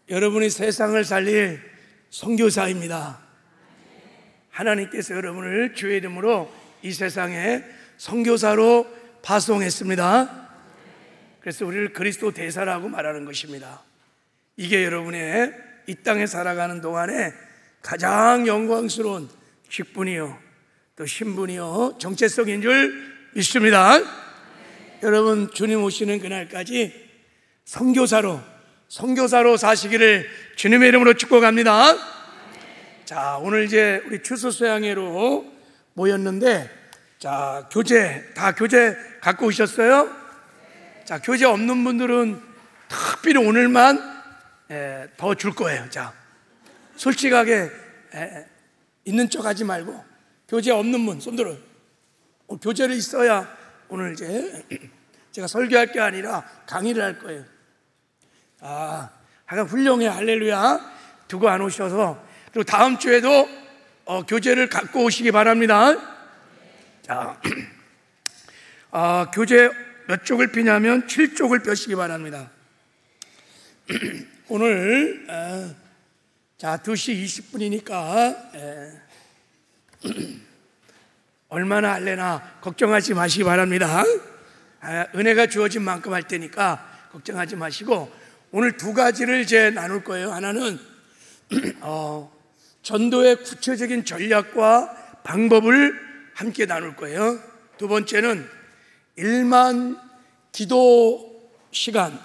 여러분이 세상을 살릴 선교사입니다. 하나님께서 여러분을 주의 이름으로 이 세상에 선교사로 파송했습니다. 그래서 우리를 그리스도 대사라고 말하는 것입니다. 이게 여러분의 이 땅에 살아가는 동안에 가장 영광스러운 직분이요, 또 신분이요, 정체성인 줄 믿습니다. 여러분, 주님 오시는 그날까지 선교사로 사시기를 주님의 이름으로 축복합니다. 자, 오늘 이제 우리 추수 수양회로 모였는데, 자, 교재 갖고 오셨어요? 자, 교재 없는 분들은 특별히 오늘만 더 줄 거예요. 자, 솔직하게 있는 척 하지 말고, 교재 없는 분 손들어. 교재를 있어야 오늘 이제 제가 설교할 게 아니라 강의를 할 거예요. 하여간 훌륭해. 할렐루야. 두고 안 오셔서, 그리고 다음 주에도 교재를 갖고 오시기 바랍니다. 자, 교재 몇 쪽을 펴냐면 7쪽을 펴시기 바랍니다. 오늘 자, 2시 20분이니까 얼마나 할래나 걱정하지 마시기 바랍니다. 은혜가 주어진 만큼 할 테니까 걱정하지 마시고, 오늘 두 가지를 이제 나눌 거예요. 하나는 전도의 구체적인 전략과 방법을 함께 나눌 거예요. 두 번째는 1만 기도 시간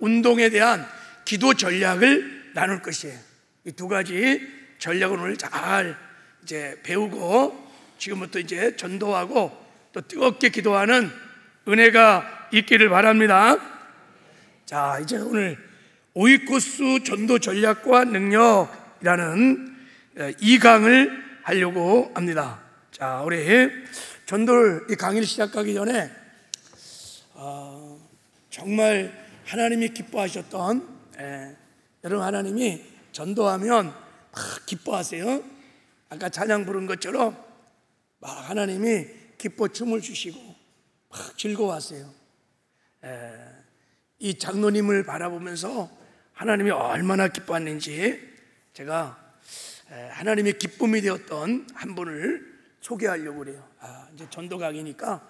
운동에 대한 기도 전략을 나눌 것이에요. 이 두 가지 전략을 오늘 잘 이제 배우고, 지금부터 이제 전도하고 또 뜨겁게 기도하는 은혜가 있기를 바랍니다. 자, 이제 오늘 오이코스 전도 전략과 능력이라는 2강을 하려고 합니다. 자, 우리 전도를 이 강의를 시작하기 전에 정말 하나님이 기뻐하셨던, 여러분, 하나님이 전도하면 막 기뻐하세요. 아까 찬양 부른 것처럼 막 하나님이 기뻐 춤을 주시고 막 즐거워하세요. 이 장로님을 바라보면서 하나님이 얼마나 기뻐했는지 제가 하나님의 기쁨이 되었던 한 분을 소개하려고 그래요. 이제 전도 강의니까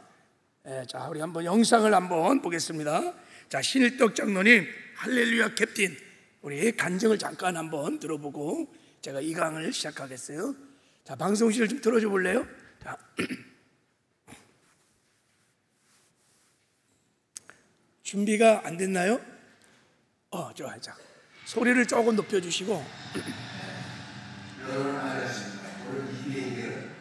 자, 우리 한번 영상을 한번 보겠습니다. 자, 신일덕 장로님 할렐루야 캡틴, 우리 간증을 잠깐 한번 들어보고 제가 이 강을 시작하겠어요. 자, 방송실을 좀 틀어줘 볼래요? 자, 준비가 안 됐나요? 좋아요. 자, 소리를 조금 높여주시고. 여러분 안녕하십니까. 오늘 이 비행기는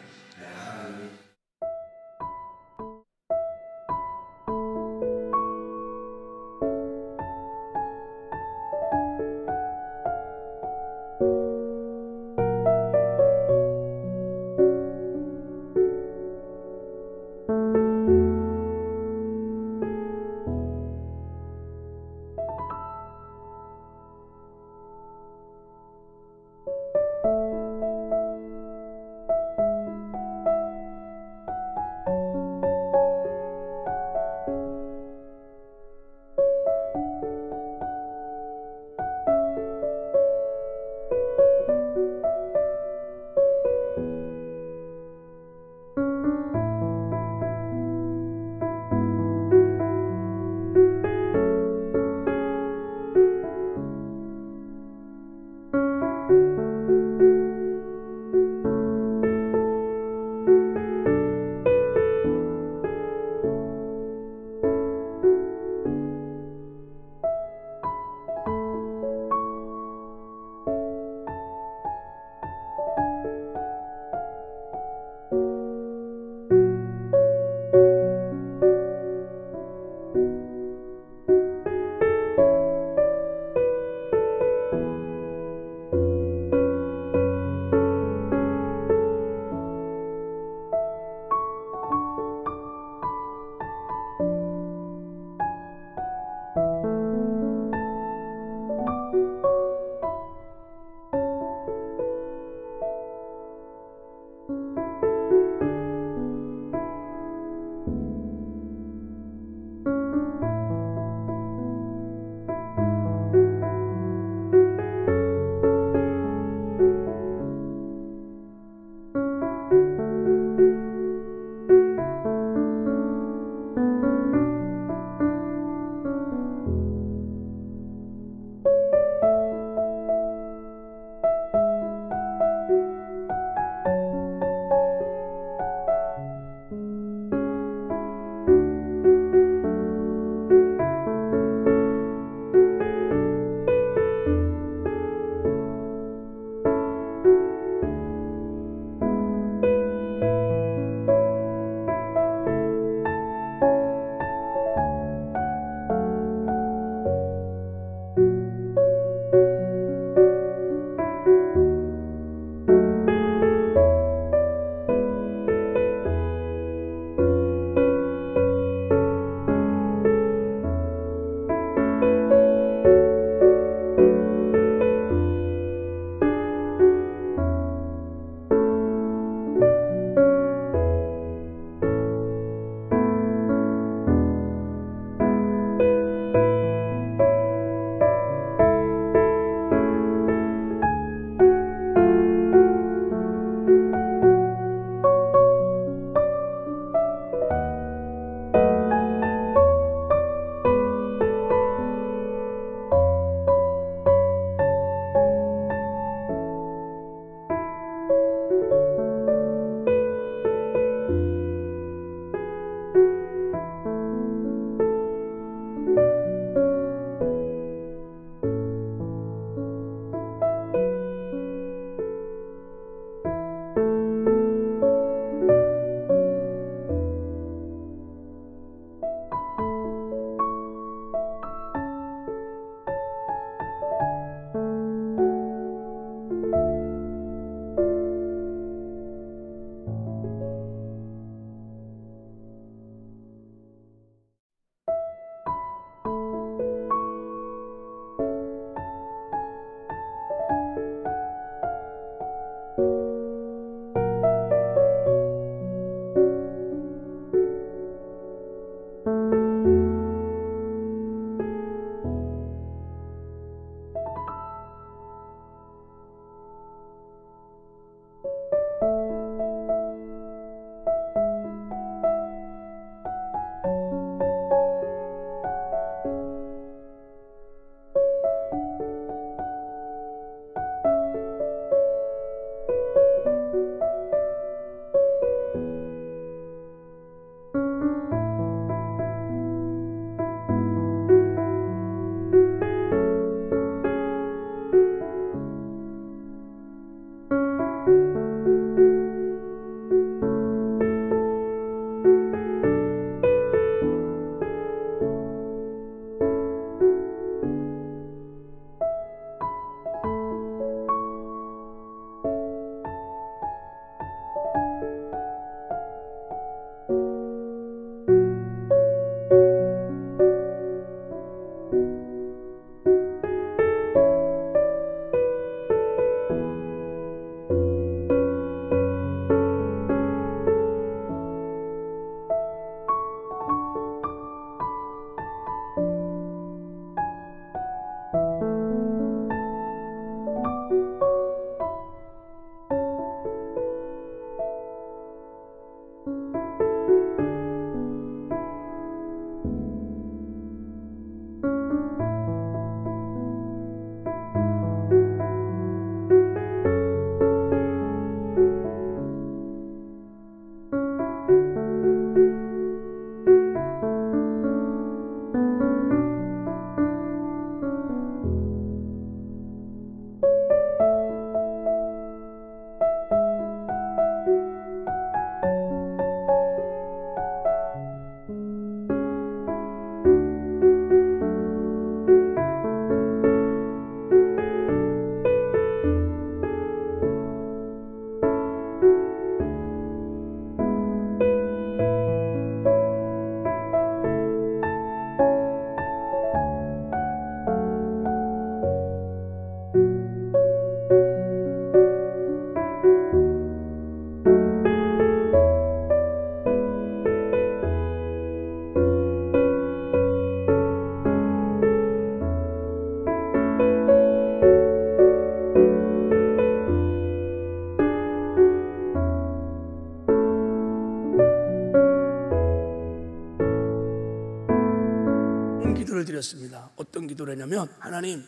어떤 기도를 했냐면, 하나님,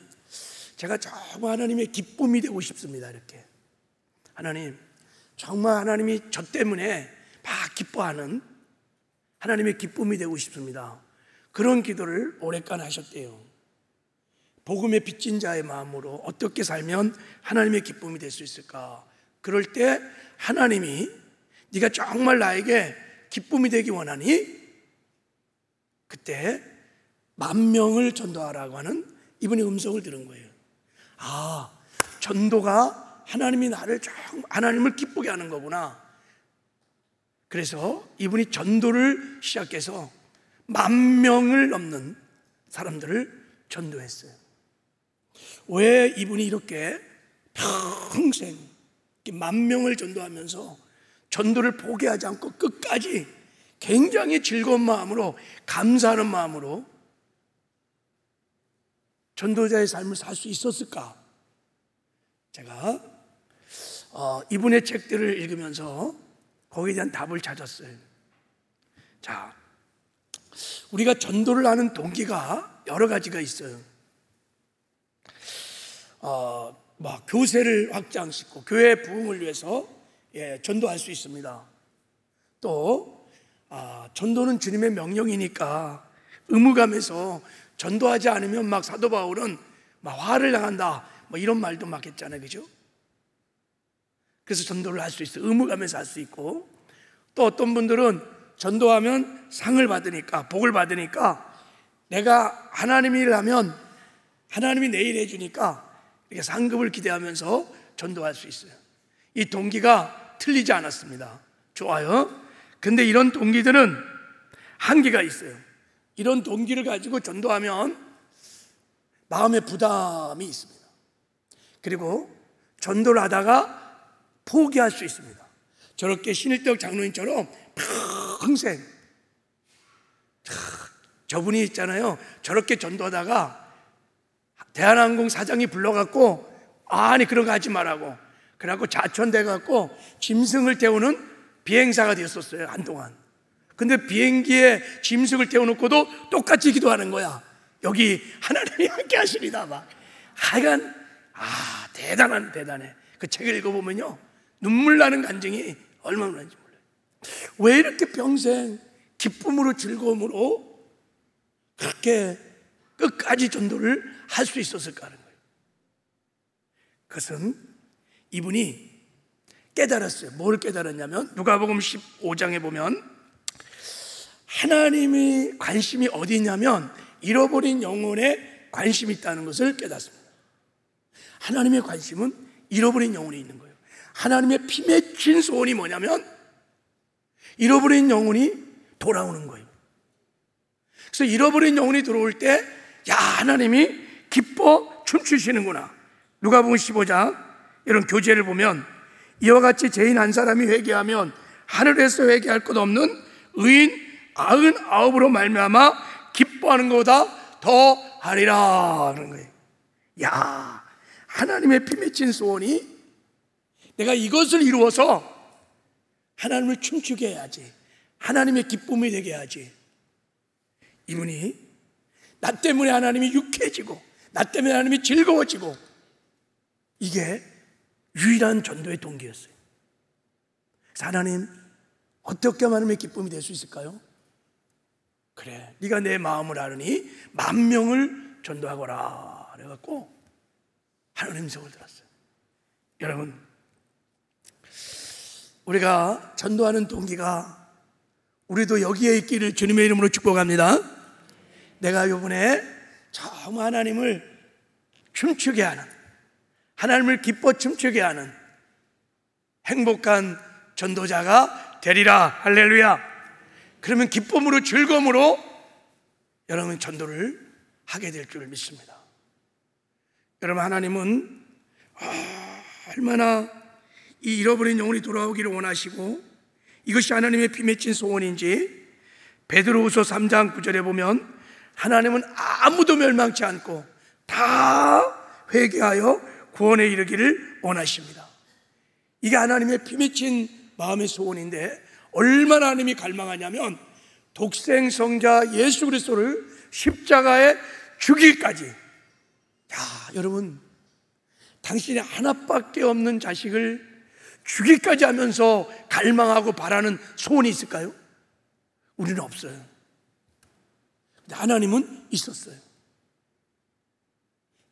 제가 정말 하나님의 기쁨이 되고 싶습니다. 이렇게. 하나님, 정말 하나님이 저 때문에 막 기뻐하는 하나님의 기쁨이 되고 싶습니다. 그런 기도를 오랫간 하셨대요. 복음의 빚진 자의 마음으로 어떻게 살면 하나님의 기쁨이 될 수 있을까? 그럴 때 하나님이 네가 정말 나에게 기쁨이 되기 원하니? 그때 10,000명을 전도하라고 하는 이분의 음성을 들은 거예요. 아, 전도가 하나님이 나를 하나님을 기쁘게 하는 거구나. 그래서 이분이 전도를 시작해서 10,000명을 넘는 사람들을 전도했어요. 왜 이분이 이렇게 평생 10,000명을 전도하면서 전도를 포기하지 않고 끝까지 굉장히 즐거운 마음으로, 감사하는 마음으로 전도자의 삶을 살 수 있었을까? 제가 이분의 책들을 읽으면서 거기에 대한 답을 찾았어요. 자, 우리가 전도를 하는 동기가 여러 가지가 있어요. 교세를 확장시키고 교회 부흥을 위해서 전도할 수 있습니다. 또 전도는 주님의 명령이니까 의무감에서 전도하지 않으면 막 사도 바울은 막 화를 당한다, 뭐 이런 말도 막 했잖아요, 그죠? 그래서 전도를 할 수 있어요. 의무감에서 할 수 있고, 또 어떤 분들은 전도하면 상을 받으니까, 복을 받으니까 내가 하나님 일을 하면 하나님이 내 일 해주니까 이렇게 상급을 기대하면서 전도할 수 있어요. 이 동기가 틀리지 않았습니다. 좋아요. 근데 이런 동기들은 한계가 있어요. 이런 동기를 가지고 전도하면 마음의 부담이 있습니다. 그리고 전도를 하다가 포기할 수 있습니다. 저렇게 신일덕 장로님처럼 평생, 저분이 있잖아요, 저렇게 전도하다가 대한항공 사장이 불러갖고, 아니 그런 거 하지 말라고, 그래갖고 자천돼갖고 짐승을 태우는 비행사가 되었었어요, 한동안. 근데 비행기에 짐승을 태워놓고도 똑같이 기도하는 거야. 여기 하나님이 함께 하시리다 막. 하여간 대단해. 그 책을 읽어보면요, 눈물 나는 간증이 얼마나 많은지 몰라요. 왜 이렇게 평생 기쁨으로 즐거움으로 그렇게 끝까지 전도를 할 수 있었을까 하는 거예요. 그것은 이분이 깨달았어요. 뭘 깨달았냐면, 누가복음 15장에 보면 하나님의 관심이 어디 있냐면 잃어버린 영혼에 관심이 있다는 것을 깨닫습니다. 하나님의 관심은 잃어버린 영혼이 있는 거예요. 하나님의 피 맺힌 소원이 뭐냐면 잃어버린 영혼이 돌아오는 거예요. 그래서 잃어버린 영혼이 들어올 때, 야, 하나님이 기뻐 춤추시는구나. 누가복음 15장 이런 교재를 보면, 이와 같이 죄인 한 사람이 회개하면 하늘에서 회개할 것 없는 의인 99으로 말미암아 기뻐하는 것보다 더 하리라 하는 거예요. 야, 하나님의 피 맺힌 소원이 내가 이것을 이루어서 하나님을 춤추게 해야지, 하나님의 기쁨이 되게 해야지. 이분이 나 때문에 하나님이 유쾌해지고, 나 때문에 하나님이 즐거워지고, 이게 유일한 전도의 동기였어요. 그래서 하나님, 어떻게 하면 하나님의 기쁨이 될 수 있을까요? 그래, 네가 내 마음을 아느니 10,000명을 전도하거라 그래갖고 하나님 음성을 들었어요. 여러분, 우리가 전도하는 동기가 우리도 여기에 있기를 주님의 이름으로 축복합니다. 내가 이번에 정말 하나님을 춤추게 하는, 하나님을 기뻐 춤추게 하는 행복한 전도자가 되리라. 할렐루야. 그러면 기쁨으로, 즐거움으로 여러분 전도를 하게 될 줄 믿습니다. 여러분, 하나님은 얼마나 이 잃어버린 영혼이 돌아오기를 원하시고, 이것이 하나님의 피 맺힌 소원인지 베드로후서 3장 9절에 보면 하나님은 아무도 멸망치 않고 다 회개하여 구원에 이르기를 원하십니다. 이게 하나님의 피 맺힌 마음의 소원인데, 얼마나 하나님이 갈망하냐면 독생 성자 예수 그리스도를 십자가에 주기까지. 야, 여러분, 당신이 하나밖에 없는 자식을 주기까지 하면서 갈망하고 바라는 소원이 있을까요? 우리는 없어요. 근데 하나님은 있었어요.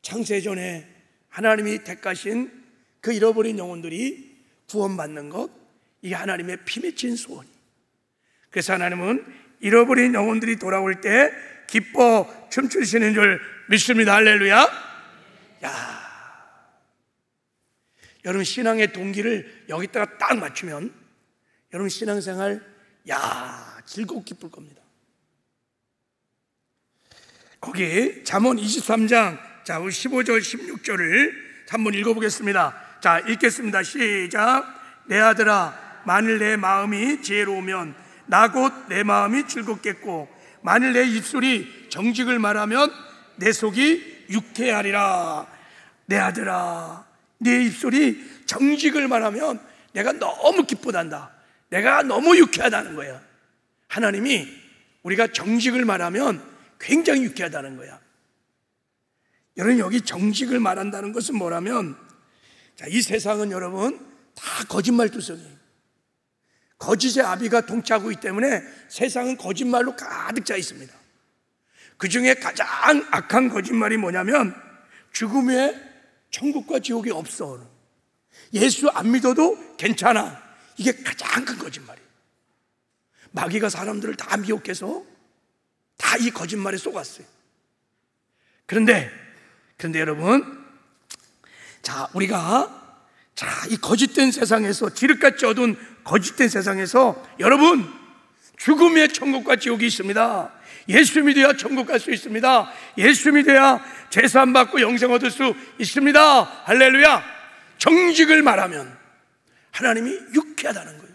창세전에 하나님이 택하신 그 잃어버린 영혼들이 구원받는 것, 이게 하나님의 피 맺힌 소원이. 그래서 하나님은 잃어버린 영혼들이 돌아올 때 기뻐 춤추시는 줄 믿습니다. 할렐루야. 야, 여러분 신앙의 동기를 여기다가 딱 맞추면 여러분 신앙생활 즐겁고 기쁠 겁니다. 거기 잠언 23장 자, 우리 15절 16절을 한번 읽어보겠습니다. 자, 읽겠습니다. 시작. 내 아들아, 만일 내 마음이 지혜로우면 나 곧 내 마음이 즐겁겠고, 만일 내 입술이 정직을 말하면 내 속이 유쾌하리라. 내 아들아, 내 입술이 정직을 말하면 내가 너무 기쁘단다. 내가 너무 유쾌하다는 거야. 하나님이 우리가 정직을 말하면 굉장히 유쾌하다는 거야. 여러분, 여기 정직을 말한다는 것은 뭐라면, 자, 이 세상은 여러분 다 거짓말투성이에요. 거짓의 아비가 동차고 있기 때문에 세상은 거짓말로 가득 차 있습니다. 그 중에 가장 악한 거짓말이 뭐냐면 죽음 후에 천국과 지옥이 없어, 예수 안 믿어도 괜찮아, 이게 가장 큰 거짓말이에요. 마귀가 사람들을 다 미혹해서 다 이 거짓말에 속았어요. 그런데 여러분, 자, 우리가 이 거짓된 세상에서, 지륵같이 어두운 거짓된 세상에서 여러분, 죽음의 천국과 지옥이 있습니다. 예수 믿어야 천국 갈 수 있습니다. 예수 믿어야 제사 받고 영생 얻을 수 있습니다. 할렐루야. 정직을 말하면 하나님이 유쾌하다는 거예요.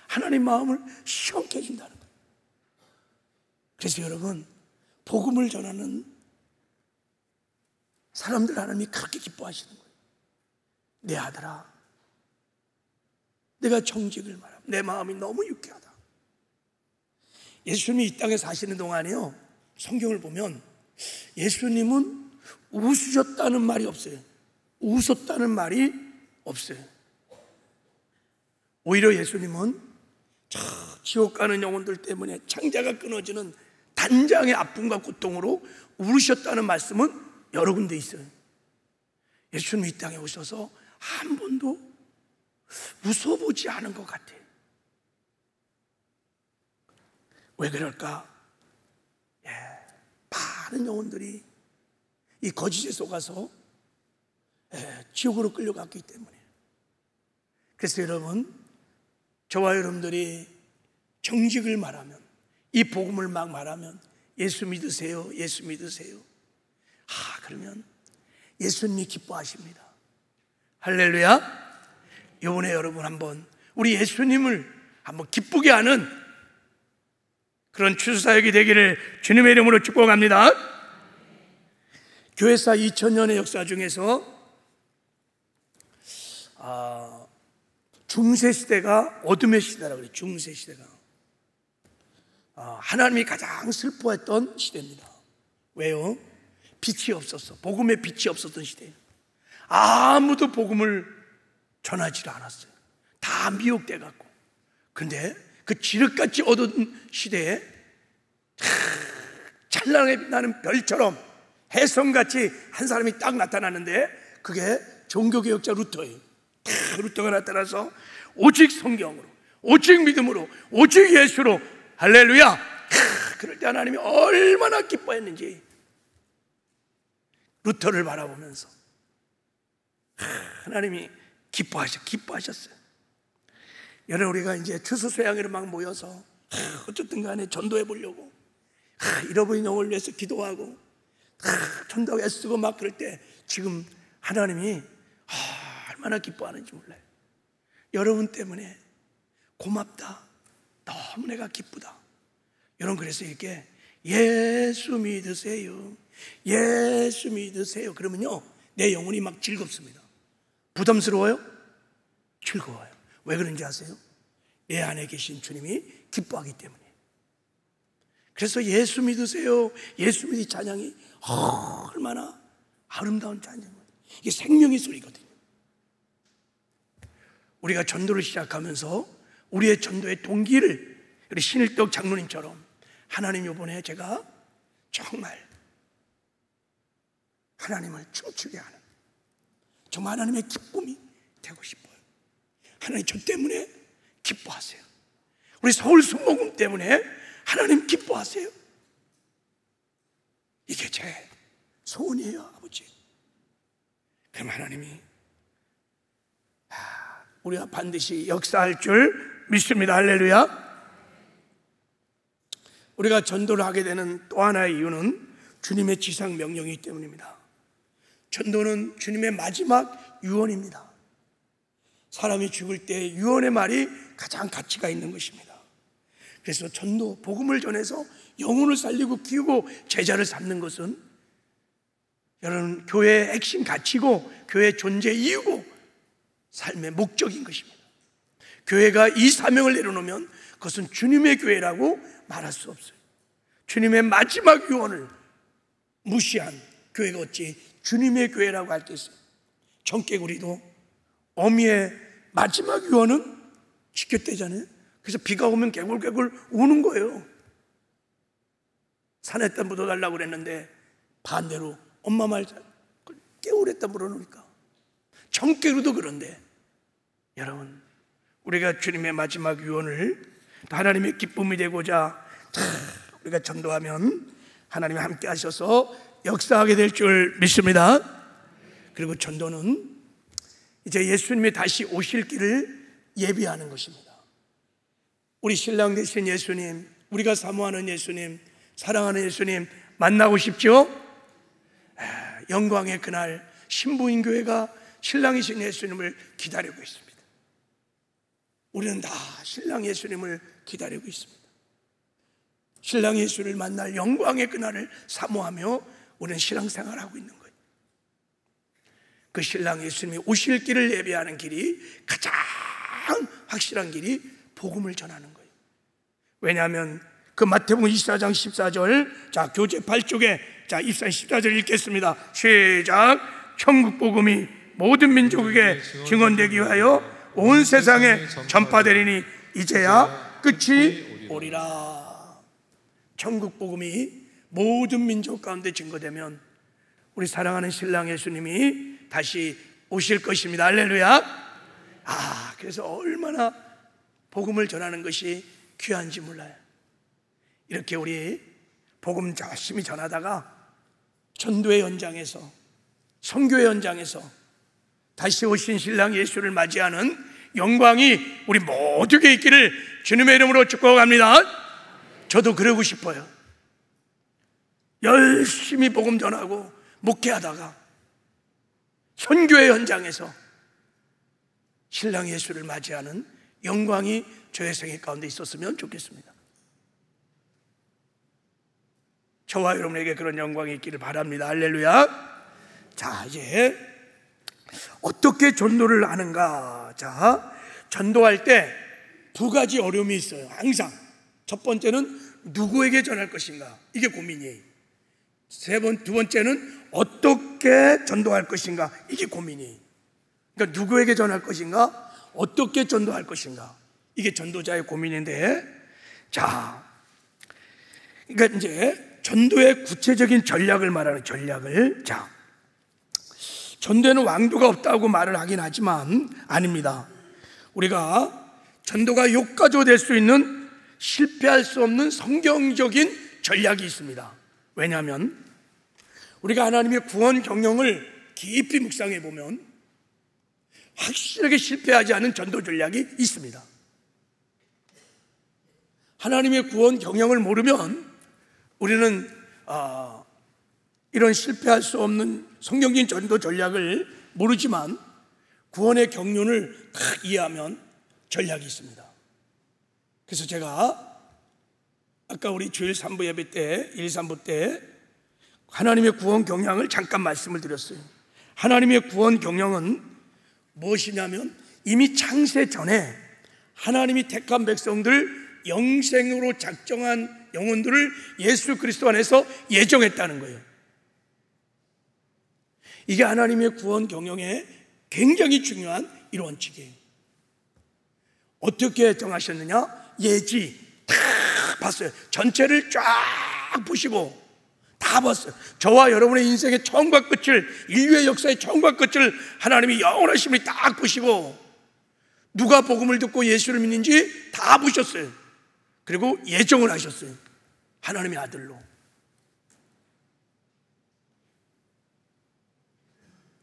하나님 마음을 시원케 해준다는 거예요. 그래서 여러분, 복음을 전하는 사람들 하나님이 그렇게 기뻐하시는 거예요. 내 아들아, 내가 정직을 말하면 내 마음이 너무 유쾌하다. 예수님이 이 땅에 사시는 동안에요, 성경을 보면 예수님은 웃으셨다는 말이 없어요. 웃었다는 말이 없어요. 오히려 예수님은 지옥 가는 영혼들 때문에 창자가 끊어지는 단장의 아픔과 고통으로 울으셨다는 말씀은 여러 군데 있어요. 예수님 이 땅에 오셔서 한 번도 웃어보지 않은 것 같아요. 왜 그럴까? 많은 영혼들이 이 거짓에 속아서 지옥으로 끌려갔기 때문에. 그래서 여러분, 저와 여러분들이 정직을 말하면, 이 복음을 막 말하면, 예수 믿으세요, 예수 믿으세요, 그러면 예수님이 기뻐하십니다. 할렐루야. 이번에 여러분 한번 우리 예수님을 한번 기쁘게 하는 그런 추수사역이 되기를 주님의 이름으로 축복합니다. 교회사 2000년의 역사 중에서 중세시대가 어둠의 시대라고 그래요. 중세시대가 하나님이 가장 슬퍼했던 시대입니다. 왜요? 빛이 없었어. 복음의 빛이 없었던 시대예요. 아무도 복음을 전하지 않았어요. 다 미혹돼 갖고. 근데 그 지륵같이 어두운 시대에 찬란하게 빛나는 별처럼 혜성같이 한 사람이 딱 나타나는데, 그게 종교개혁자 루터예요. 루터가 나타나서 오직 성경으로, 오직 믿음으로, 오직 예수로, 할렐루야. 그럴 때 하나님이 얼마나 기뻐했는지 루터를 바라보면서 하나님이 기뻐하셨어요. 여러분, 우리가 이제 추수수양회로 막 모여서 어쨌든 간에 전도해 보려고 잃어버린 영혼을 위해서 기도하고 전도하고 애쓰고 막 그럴 때 지금 하나님이 얼마나 기뻐하는지 몰라요. 여러분 때문에 고맙다, 너무 내가 기쁘다. 여러분, 그래서 이렇게 예수 믿으세요, 예수 믿으세요 그러면요, 내 영혼이 막 즐겁습니다. 부담스러워요? 즐거워요. 왜 그런지 아세요? 내 안에 계신 주님이 기뻐하기 때문에. 그래서 예수 믿으세요, 예수 믿으 찬양이 얼마나 아름다운 찬양이에요. 이게 생명의 소리거든요. 우리가 전도를 시작하면서 우리의 전도의 동기를 우리 신일덕 장로님처럼 하나님, 이번에 제가 정말 하나님을 춤추게 하는, 정말 하나님의 기쁨이 되고 싶어요. 하나님, 저 때문에 기뻐하세요. 우리 서울 순복음 때문에 하나님 기뻐하세요. 이게 제 소원이에요, 아버지. 그럼 하나님이 우리가 반드시 역사할 줄 믿습니다. 할렐루야. 우리가 전도를 하게 되는 또 하나의 이유는 주님의 지상 명령이기 때문입니다. 전도는 주님의 마지막 유언입니다. 사람이 죽을 때 유언의 말이 가장 가치가 있는 것입니다. 그래서 전도, 복음을 전해서 영혼을 살리고 키우고 제자를 삼는 것은 여러분 교회의 핵심 가치고 교회의 존재 이유고 삶의 목적인 것입니다. 교회가 이 사명을 내려놓으면 그것은 주님의 교회라고 말할 수 없어요. 주님의 마지막 유언을 무시한 교회가 어찌 주님의 교회라고 할겠어요. 청개구리도 어미의 마지막 유언은 지켰대잖아요. 그래서 비가 오면 개굴개굴 우는 거예요. 산에다 묻어달라고 그랬는데 반대로 엄마 말 깨우랬다 물어놓으니까. 청개구리도 그런데 여러분, 우리가 주님의 마지막 유언을 하나님의 기쁨이 되고자 우리가 전도하면 하나님이 함께 하셔서 역사하게 될 줄 믿습니다. 그리고 전도는 이제 예수님이 다시 오실 길을 예비하는 것입니다. 우리 신랑 되신 예수님, 우리가 사모하는 예수님, 사랑하는 예수님 만나고 싶죠? 영광의 그날 신부인 교회가 신랑이신 예수님을 기다리고 있습니다. 우리는 다 신랑 예수님을 기다리고 있습니다. 신랑 예수를 만날 영광의 그날을 사모하며 우리는 신앙생활을 하고 있는 거예요. 그 신랑 예수님이 오실 길을 예배하는 길이 가장 확실한 길이 복음을 전하는 거예요. 왜냐하면 그 마태복음 24장 14절, 자 교재 8쪽에 자 14절 읽겠습니다. 시작. 천국 복음이 모든 민족에게 증언되기 위하여 온 세상에 전파되리니 이제야 끝이 오리라. 천국 복음이 모든 민족 가운데 증거되면 우리 사랑하는 신랑 예수님이 다시 오실 것입니다. 할렐루야. 그래서 얼마나 복음을 전하는 것이 귀한지 몰라요. 이렇게 우리 복음 열심히 전하다가 전도의 현장에서, 선교의 현장에서 다시 오신 신랑 예수를 맞이하는 영광이 우리 모두에게 있기를 주님의 이름으로 축복합니다. 저도 그러고 싶어요. 열심히 복음 전하고 목회하다가 선교의 현장에서 신랑 예수를 맞이하는 영광이 저의 생애 가운데 있었으면 좋겠습니다. 저와 여러분에게 그런 영광이 있기를 바랍니다. 할렐루야. 자, 이제 어떻게 전도를 하는가? 자, 전도할 때 두 가지 어려움이 있어요. 항상. 첫 번째는 누구에게 전할 것인가? 이게 고민이에요. 두 번째는 어떻게 전도할 것인가? 이게 고민이에요. 그러니까 누구에게 전할 것인가? 어떻게 전도할 것인가? 이게 전도자의 고민인데, 자, 그러니까 이제 전도의 구체적인 전략을 말하는 전략을, 자, 전도에는 왕도가 없다고 말을 하긴 하지만 아닙니다. 우리가 전도가 효과적으로 될 수 있는 실패할 수 없는 성경적인 전략이 있습니다. 왜냐하면 우리가 하나님의 구원 경영을 깊이 묵상해 보면 확실하게 실패하지 않은 전도 전략이 있습니다. 하나님의 구원 경영을 모르면 우리는 이런 실패할 수 없는 성경적인 전도 전략을 모르지만 구원의 경륜을 딱 이해하면 전략이 있습니다. 그래서 제가 아까 우리 주일 3부 예배 때 1, 3부 때 하나님의 구원 경영을 잠깐 말씀을 드렸어요. 하나님의 구원 경영은 무엇이냐면 이미 창세 전에 하나님이 택한 백성들 영생으로 작정한 영혼들을 예수 그리스도 안에서 예정했다는 거예요. 이게 하나님의 구원 경영에 굉장히 중요한 이 원칙이에요. 어떻게 정하셨느냐? 예지 다 봤어요. 전체를 쫙 보시고 다 봤어요. 저와 여러분의 인생의 처음과 끝을, 인류의 역사의 처음과 끝을 하나님이 영원하심을 딱 보시고 누가 복음을 듣고 예수를 믿는지 다 보셨어요. 그리고 예정을 하셨어요. 하나님의 아들로.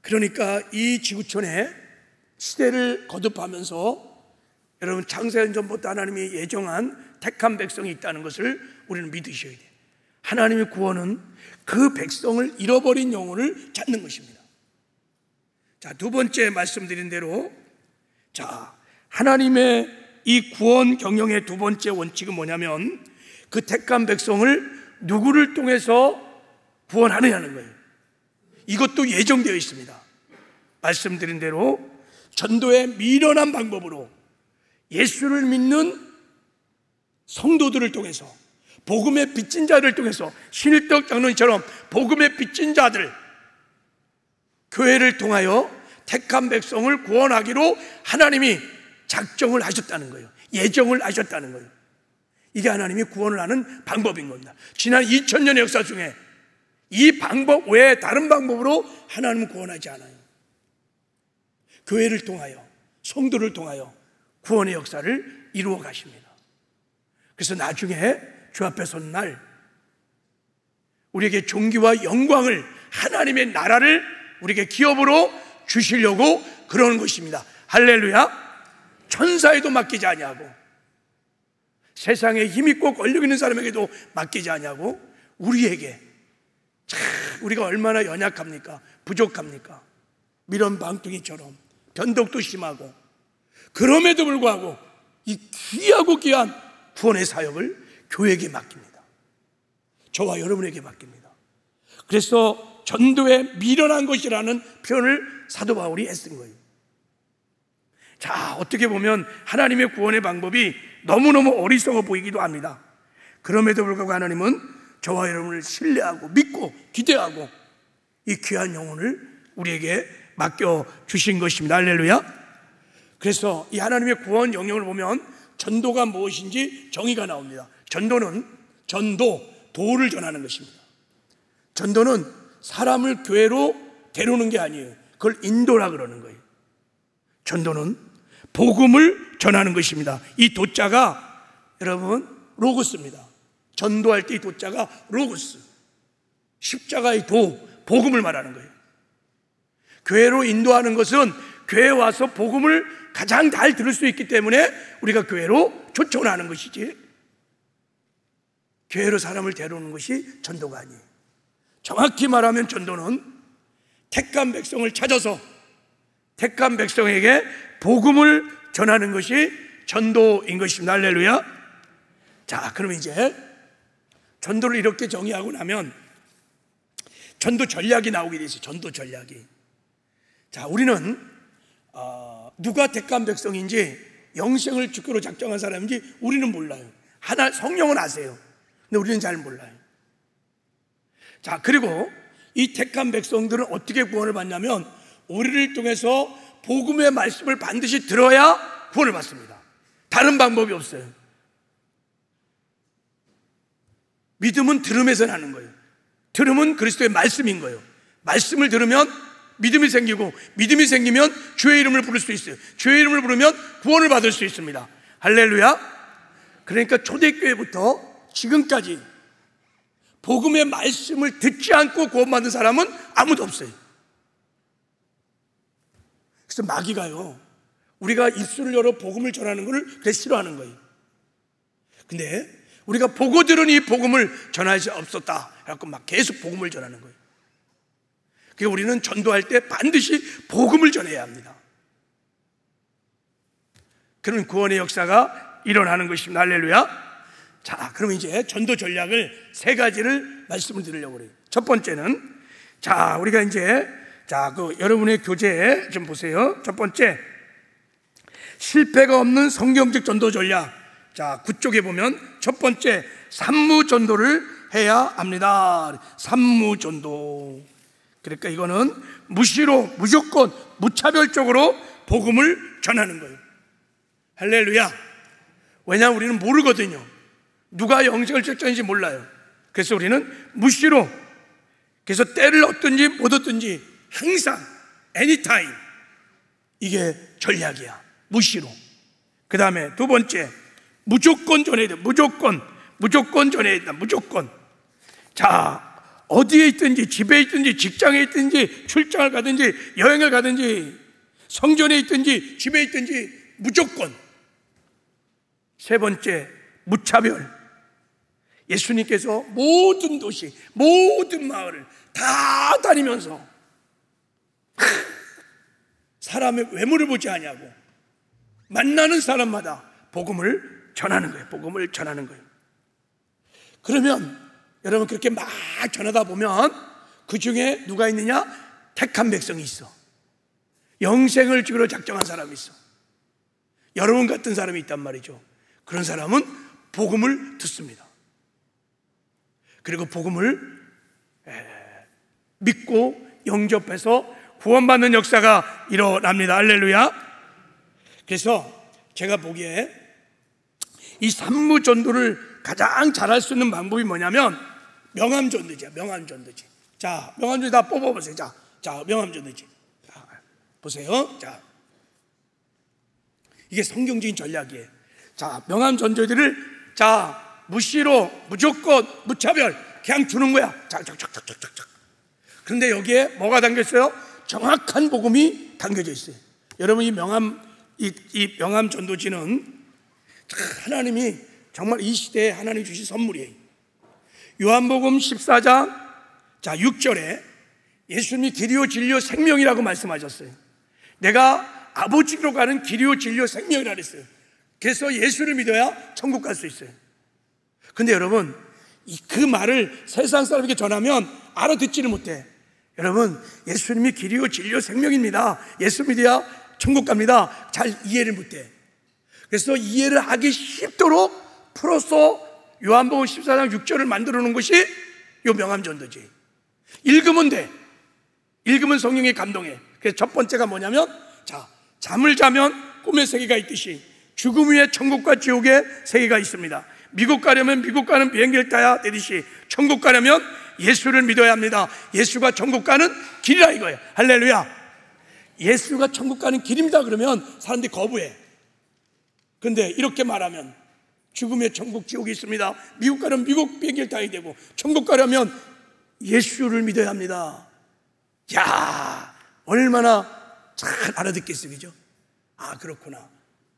그러니까 이 지구촌에 시대를 거듭하면서 여러분 창세전 전부터 하나님이 예정한 택한 백성이 있다는 것을 우리는 믿으셔야 돼요. 하나님의 구원은 그 백성을 잃어버린 영혼을 찾는 것입니다. 자, 두 번째 말씀드린 대로, 자, 하나님의 이 구원 경영의 두 번째 원칙은 뭐냐면 그 택한 백성을 누구를 통해서 구원하느냐는 거예요. 이것도 예정되어 있습니다. 말씀드린 대로 전도의 미련한 방법으로 예수를 믿는 성도들을 통해서, 복음의 빚진 자들을 통해서, 신일덕 장로님처럼 복음의 빚진 자들, 교회를 통하여 택한 백성을 구원하기로 하나님이 작정을 하셨다는 거예요. 예정을 하셨다는 거예요. 이게 하나님이 구원을 하는 방법인 겁니다. 지난 2000년의 역사 중에 이 방법 외에 다른 방법으로 하나님은 구원하지 않아요. 교회를 통하여, 성도를 통하여 구원의 역사를 이루어 가십니다. 그래서 나중에 주 앞에 선 날 우리에게 존귀와 영광을, 하나님의 나라를 우리에게 기업으로 주시려고 그러는 것입니다. 할렐루야. 천사에도 맡기지 아니하고 세상에 힘있고 권력 있는 사람에게도 맡기지 아니하고 우리에게, 참 우리가 얼마나 연약합니까? 부족합니까? 미련 방뚱이처럼 변덕도 심하고, 그럼에도 불구하고 이 귀하고 귀한 구원의 사역을 교회에게 맡깁니다. 저와 여러분에게 맡깁니다. 그래서 전도에 미련한 것이라는 표현을 사도 바울이 애쓴 거예요. 자, 어떻게 보면 하나님의 구원의 방법이 너무너무 어리석어 보이기도 합니다. 그럼에도 불구하고 하나님은 저와 여러분을 신뢰하고 믿고 기대하고 이 귀한 영혼을 우리에게 맡겨주신 것입니다. 할렐루야. 그래서 이 하나님의 구원 영역을 보면 전도가 무엇인지 정의가 나옵니다. 전도는 도를 전하는 것입니다. 전도는 사람을 교회로 데려오는 게 아니에요. 그걸 인도라 그러는 거예요. 전도는 복음을 전하는 것입니다. 이 도자가 여러분 로고스입니다. 전도할 때 이 도자가 로고스, 십자가의 도, 복음을 말하는 거예요. 교회로 인도하는 것은 교회에 와서 복음을 가장 잘 들을 수 있기 때문에 우리가 교회로 초청하는 것이지, 교회로 사람을 데려오는 것이 전도가 아니에요. 정확히 말하면 전도는 택한 백성을 찾아서 택한 백성에게 복음을 전하는 것이 전도인 것입니다. 할렐루야. 자, 그럼 이제 전도를 이렇게 정의하고 나면 전도 전략이 나오게 돼 있어요. 전도 전략이. 자, 우리는 누가 택한 백성인지, 영생을 주교로 작정한 사람인지 우리는 몰라요. 하나 성령은 아세요. 근데 우리는 잘 몰라요. 자, 그리고 이 택한 백성들은 어떻게 구원을 받냐면 우리를 통해서 복음의 말씀을 반드시 들어야 구원을 받습니다. 다른 방법이 없어요. 믿음은 들음에서 나는 거예요. 들음은 그리스도의 말씀인 거예요. 말씀을 들으면 믿음이 생기고, 믿음이 생기면 주의 이름을 부를 수 있어요. 주의 이름을 부르면 구원을 받을 수 있습니다. 할렐루야. 그러니까 초대교회부터 지금까지 복음의 말씀을 듣지 않고 구원받은 사람은 아무도 없어요. 그래서 마귀가요, 우리가 입술을 열어 복음을 전하는 것을 그렇게 싫어하는 거예요. 근데 우리가 보고 들은 이 복음을 전할 수 없었다 그래갖고 막 계속 복음을 전하는 거예요. 그래서 우리는 전도할 때 반드시 복음을 전해야 합니다. 그런 구원의 역사가 일어나는 것입니다. 할렐루야. 자, 그럼 이제 전도 전략을 세 가지를 말씀을 드리려고 그래요. 첫 번째는, 자, 우리가 이제 여러분의 교재 좀 보세요. 첫 번째, 실패가 없는 성경적 전도 전략. 자, 9쪽에 보면 첫 번째 산무전도를 해야 합니다. 산무전도. 그러니까 이거는 무시로, 무조건, 무차별적으로 복음을 전하는 거예요. 할렐루야. 왜냐하면 우리는 모르거든요. 누가 영생을 책정인지 몰라요. 그래서 우리는 무시로, 그래서 때를 얻든지 못 얻든지 항상 anytime, 이게 전략이야. 무시로. 그 다음에 두 번째, 무조건 전해야 돼. 무조건 전해야 된다. 무조건. 자, 어디에 있든지, 집에 있든지, 직장에 있든지, 출장을 가든지, 여행을 가든지, 성전에 있든지, 집에 있든지 무조건. 세 번째, 무차별. 예수님께서 모든 도시, 모든 마을을 다 다니면서 사람의 외모를 보지 아니하고 만나는 사람마다 복음을 전하는 거예요. 복음을 전하는 거예요. 그러면 여러분 그렇게 막 전하다 보면 그 중에 누가 있느냐? 택한 백성이 있어. 영생을 주기로 작정한 사람이 있어. 여러분 같은 사람이 있단 말이죠. 그런 사람은 복음을 듣습니다. 그리고 복음을 믿고 영접해서 구원받는 역사가 일어납니다. 할렐루야. 그래서 제가 보기에 이 산무전도를 가장 잘할 수 있는 방법이 뭐냐면 명함전도지야. 명함전도지. 자, 명함전도 다 뽑아보세요. 자, 명함전도지. 자, 보세요. 자, 이게 성경적인 전략이에요. 자, 명함전도지를 자, 무시로, 무조건, 무차별 그냥 주는 거야. 자. 그런데 여기에 뭐가 담겨 있어요? 정확한 복음이 담겨져 있어요. 여러분 이 명함 전도지는 하나님이 정말 이 시대에 하나님 주신 선물이에요. 요한복음 14장 자 6절에 예수님이 길이요 진리요 생명이라고 말씀하셨어요. 내가 아버지로 가는 길이요 진리요 생명이라 그랬어요. 그래서 예수를 믿어야 천국 갈 수 있어요. 근데 여러분 그 말을 세상 사람에게 전하면 알아듣지를 못해. 여러분 예수님이 길이요 진리요 생명입니다. 예수 믿어야 천국 갑니다. 잘 이해를 못해. 그래서 이해를 하기 쉽도록 풀어서 요한복음 14장 6절을 만들어 놓은 것이 요 명함전도지. 읽으면 돼. 읽으면 성령의 감동해. 그래서 첫 번째가 뭐냐면 자, 잠을 자면 꿈의 세계가 있듯이 죽음 위에 천국과 지옥의 세계가 있습니다. 미국 가려면 미국 가는 비행기를 타야 되듯이 천국 가려면 예수를 믿어야 합니다. 예수가 천국 가는 길이라 이거예요. 할렐루야. 예수가 천국 가는 길입니다 그러면 사람들이 거부해. 근데 이렇게 말하면 죽음의 천국 지옥이 있습니다. 미국 가려면 미국 비행기를 타야 되고 천국 가려면 예수를 믿어야 합니다. 야, 얼마나 잘 알아듣겠어요. 그죠? 아, 그렇구나.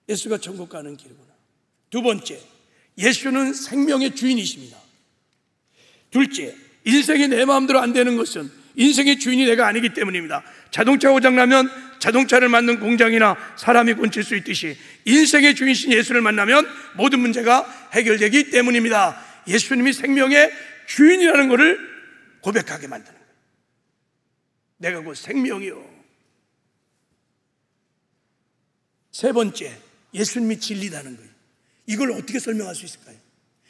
예수가 천국 가는 길이구나. 두 번째, 예수는 생명의 주인이십니다. 둘째, 인생이 내 마음대로 안 되는 것은 인생의 주인이 내가 아니기 때문입니다. 자동차 고장나면 자동차를 만든 공장이나 사람이 고칠 수 있듯이 인생의 주인이신 예수를 만나면 모든 문제가 해결되기 때문입니다. 예수님이 생명의 주인이라는 것을 고백하게 만드는 거예요. 내가 곧 생명이요. 세 번째, 예수님이 진리라는 거예요. 이걸 어떻게 설명할 수 있을까요?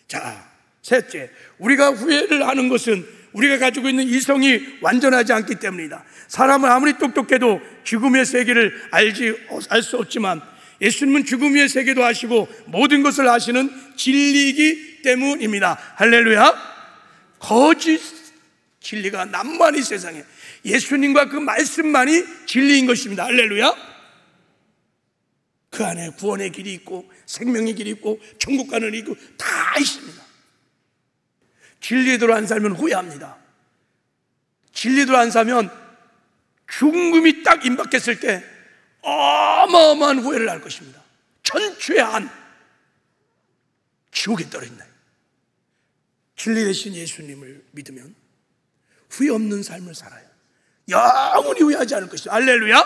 자, 셋째, 우리가 후회를 하는 것은 우리가 가지고 있는 이성이 완전하지 않기 때문이다. 사람은 아무리 똑똑해도 죽음의 세계를 알 수 없지만 예수님은 죽음 위의 세계도 아시고 모든 것을 아시는 진리이기 때문입니다. 할렐루야. 거짓 진리가 난무하니 세상에 예수님과 그 말씀만이 진리인 것입니다. 할렐루야. 그 안에 구원의 길이 있고 생명의 길이 있고 천국 가는 길이 있고 다 있습니다. 진리대로 안 살면 후회합니다. 진리대로 안 살면 죽음이 딱 임박했을 때 어마어마한 후회를 할 것입니다. 천추의 한 지옥에 떨어진다. 진리 되신 예수님을 믿으면 후회 없는 삶을 살아요. 영원히 후회하지 않을 것이다. 할렐루야.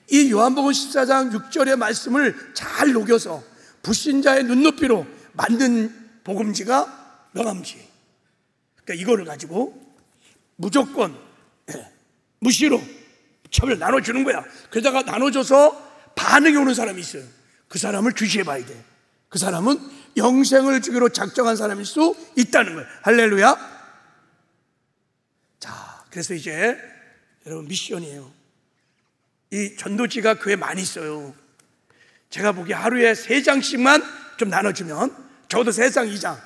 이 요한복음 14장 6절의 말씀을 잘 녹여서 불신자의 눈높이로 만든 복음지가 명함지. 그러니까 이거를 가지고 무조건 무시로 처벌 나눠주는 거야. 그러다가 나눠줘서 반응이 오는 사람이 있어요. 그 사람을 주시해 봐야 돼. 그 사람은 영생을 주기로 작정한 사람일 수 있다는 거예요. 할렐루야. 자, 그래서 이제 여러분 미션이에요. 이 전도지가 교회에 많이 있어요. 제가 보기에 하루에 3장씩만 좀 나눠주면, 적어도 3장, 2장,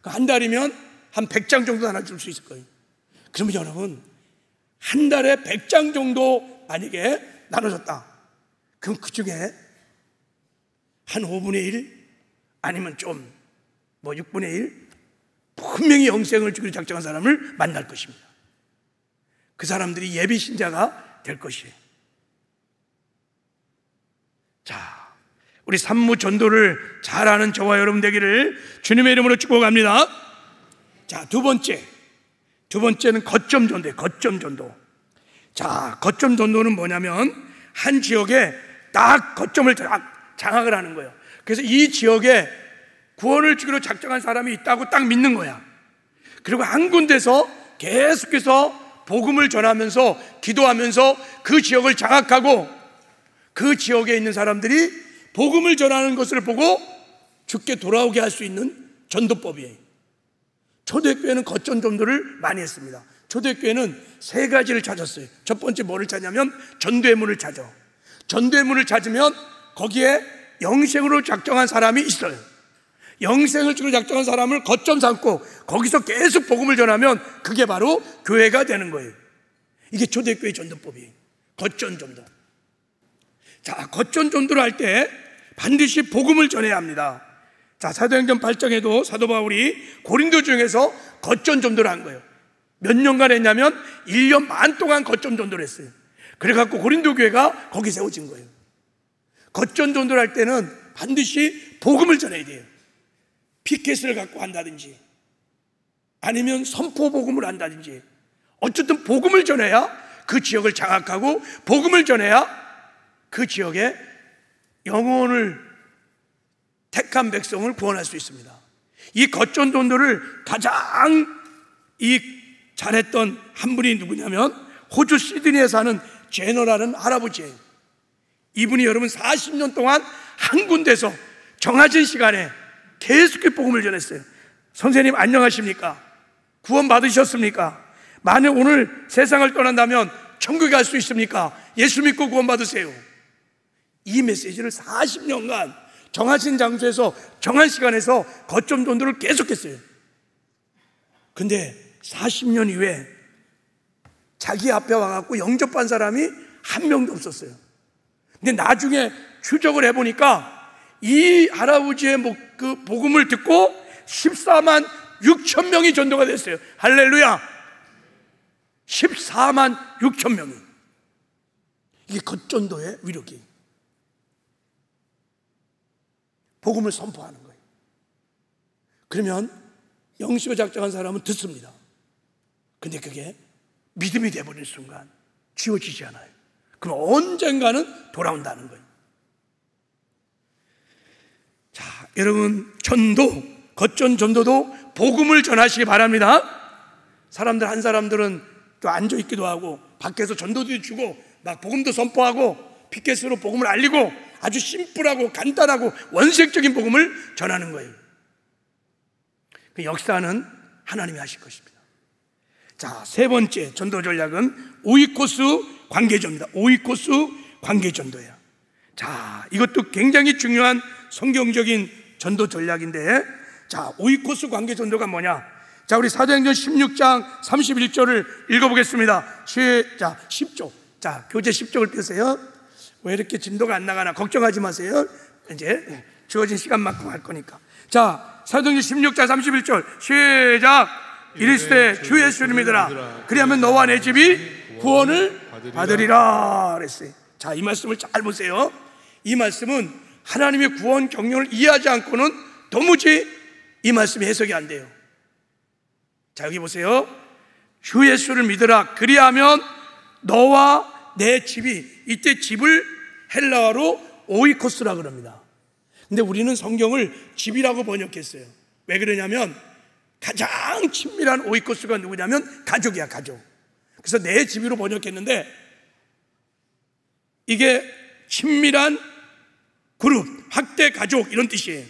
한 달이면 한 100장 정도 나눠줄 수 있을 거예요. 그러면 여러분, 한 달에 100장 정도 만약에 나눠줬다, 그럼 그 중에 한 5분의 1 아니면 좀 6분의 1 분명히 영생을 주기로 작정한 사람을 만날 것입니다. 그 사람들이 예비 신자가 될 것이에요. 자, 우리 산무 전도를 잘하는 저와 여러분 되기를 주님의 이름으로 축복합니다. 자, 두 번째는 거점 전도예요. 거점 전도. 자, 거점 전도는 뭐냐면 한 지역에 딱 거점을 장악을 하는 거예요. 그래서 이 지역에 구원을 주기로 작정한 사람이 있다고 딱 믿는 거야. 그리고 한 군데서 계속해서 복음을 전하면서 기도하면서 그 지역을 장악하고, 그 지역에 있는 사람들이 복음을 전하는 것을 보고 죽게 돌아오게 할 수 있는 전도법이에요. 초대교회는 거점 전도를 많이 했습니다. 초대교회는 3가지를 찾았어요. 첫 번째 뭐를 찾냐면 전도의 문을 찾아. 전도의 문을 찾으면 거기에 영생으로 작정한 사람이 있어요. 영생을 주기로 작정한 사람을 거점 삼고 거기서 계속 복음을 전하면 그게 바로 교회가 되는 거예요. 이게 초대교회 전도법이에요. 거점 전도. 자, 거점 전도를 할 때 반드시 복음을 전해야 합니다. 자, 사도행전 8장에도 사도 바울이 고린도 중에서 거점 전도를 한 거예요. 몇 년간 했냐면 1년 반 동안 거점 전도를 했어요. 그래갖고 고린도 교회가 거기 세워진 거예요. 거점 전도를 할 때는 반드시 복음을 전해야 돼요. 피켓을 갖고 한다든지 아니면 선포 복음을 한다든지, 어쨌든 복음을 전해야 그 지역을 장악하고, 복음을 전해야 그 지역에 영혼을 택한 백성을 구원할 수 있습니다. 이 거점 전도를 가장 잘했던 한 분이 누구냐면 호주 시드니에 사는 제너라는 할아버지예요. 이분이 여러분 40년 동안 한 군데서 정해진 시간에 계속 복음을 전했어요. 선생님 안녕하십니까? 구원 받으셨습니까? 만약 오늘 세상을 떠난다면 천국에 갈 수 있습니까? 예수 믿고 구원 받으세요. 이 메시지를 40년간 정하신 장소에서 정한 시간에서 거점 전도를 계속했어요. 근데 40년 이후에 자기 앞에 와갖고 영접한 사람이 한 명도 없었어요. 근데 나중에 추적을 해보니까 이 할아버지의 그 복음을 듣고 14만 6천 명이 전도가 됐어요. 할렐루야. 14만 6천 명이. 이게 겉전도의 위력이에요. 복음을 선포하는 거예요. 그러면 영시로 작정한 사람은 듣습니다. 근데 그게 믿음이 되어버린 순간 지워지지 않아요. 그럼 언젠가는 돌아온다는 거예요. 자, 여러분 전도, 거점 전도도 복음을 전하시기 바랍니다. 사람들 한 사람들은 또 앉아있기도 하고 밖에서 전도도 주고 막 복음도 선포하고 피켓으로 복음을 알리고 아주 심플하고 간단하고 원색적인 복음을 전하는 거예요. 그 역사는 하나님이 하실 것입니다. 자, 세 번째 전도 전략은 오이코스 관계전도입니다. 오이코스 관계전도예요. 자, 이것도 굉장히 중요한 성경적인 전도 전략인데, 자, 오이코스 관계전도가 뭐냐? 자, 우리 사도행전 16장 31절을 읽어보겠습니다. 시작. 10조. 자, 교재 10쪽을 펴세요. 왜 이렇게 진도가 안 나가나 걱정하지 마세요. 이제 주어진 시간만큼 할 거니까. 자, 사도행전 16장 31절 시작. 이르시되 주 예수를 믿으라. 그리하면 너와 내 집이 구원을 받으리라 그랬어요. 자, 이 말씀을 잘 보세요. 이 말씀은 하나님의 구원 경륜을 이해하지 않고는 도무지 이 말씀이 해석이 안 돼요. 자, 여기 보세요. 주 예수를 믿으라. 그리하면 너와 내 집이, 이때 집을 헬라어로 오이코스라 그럽니다. 근데 우리는 성경을 집이라고 번역했어요. 왜 그러냐면 가장 친밀한 오이코스가 누구냐면 가족이야, 가족. 그래서 내 집으로 번역했는데 이게 친밀한 그룹, 학대 가족 이런 뜻이에요.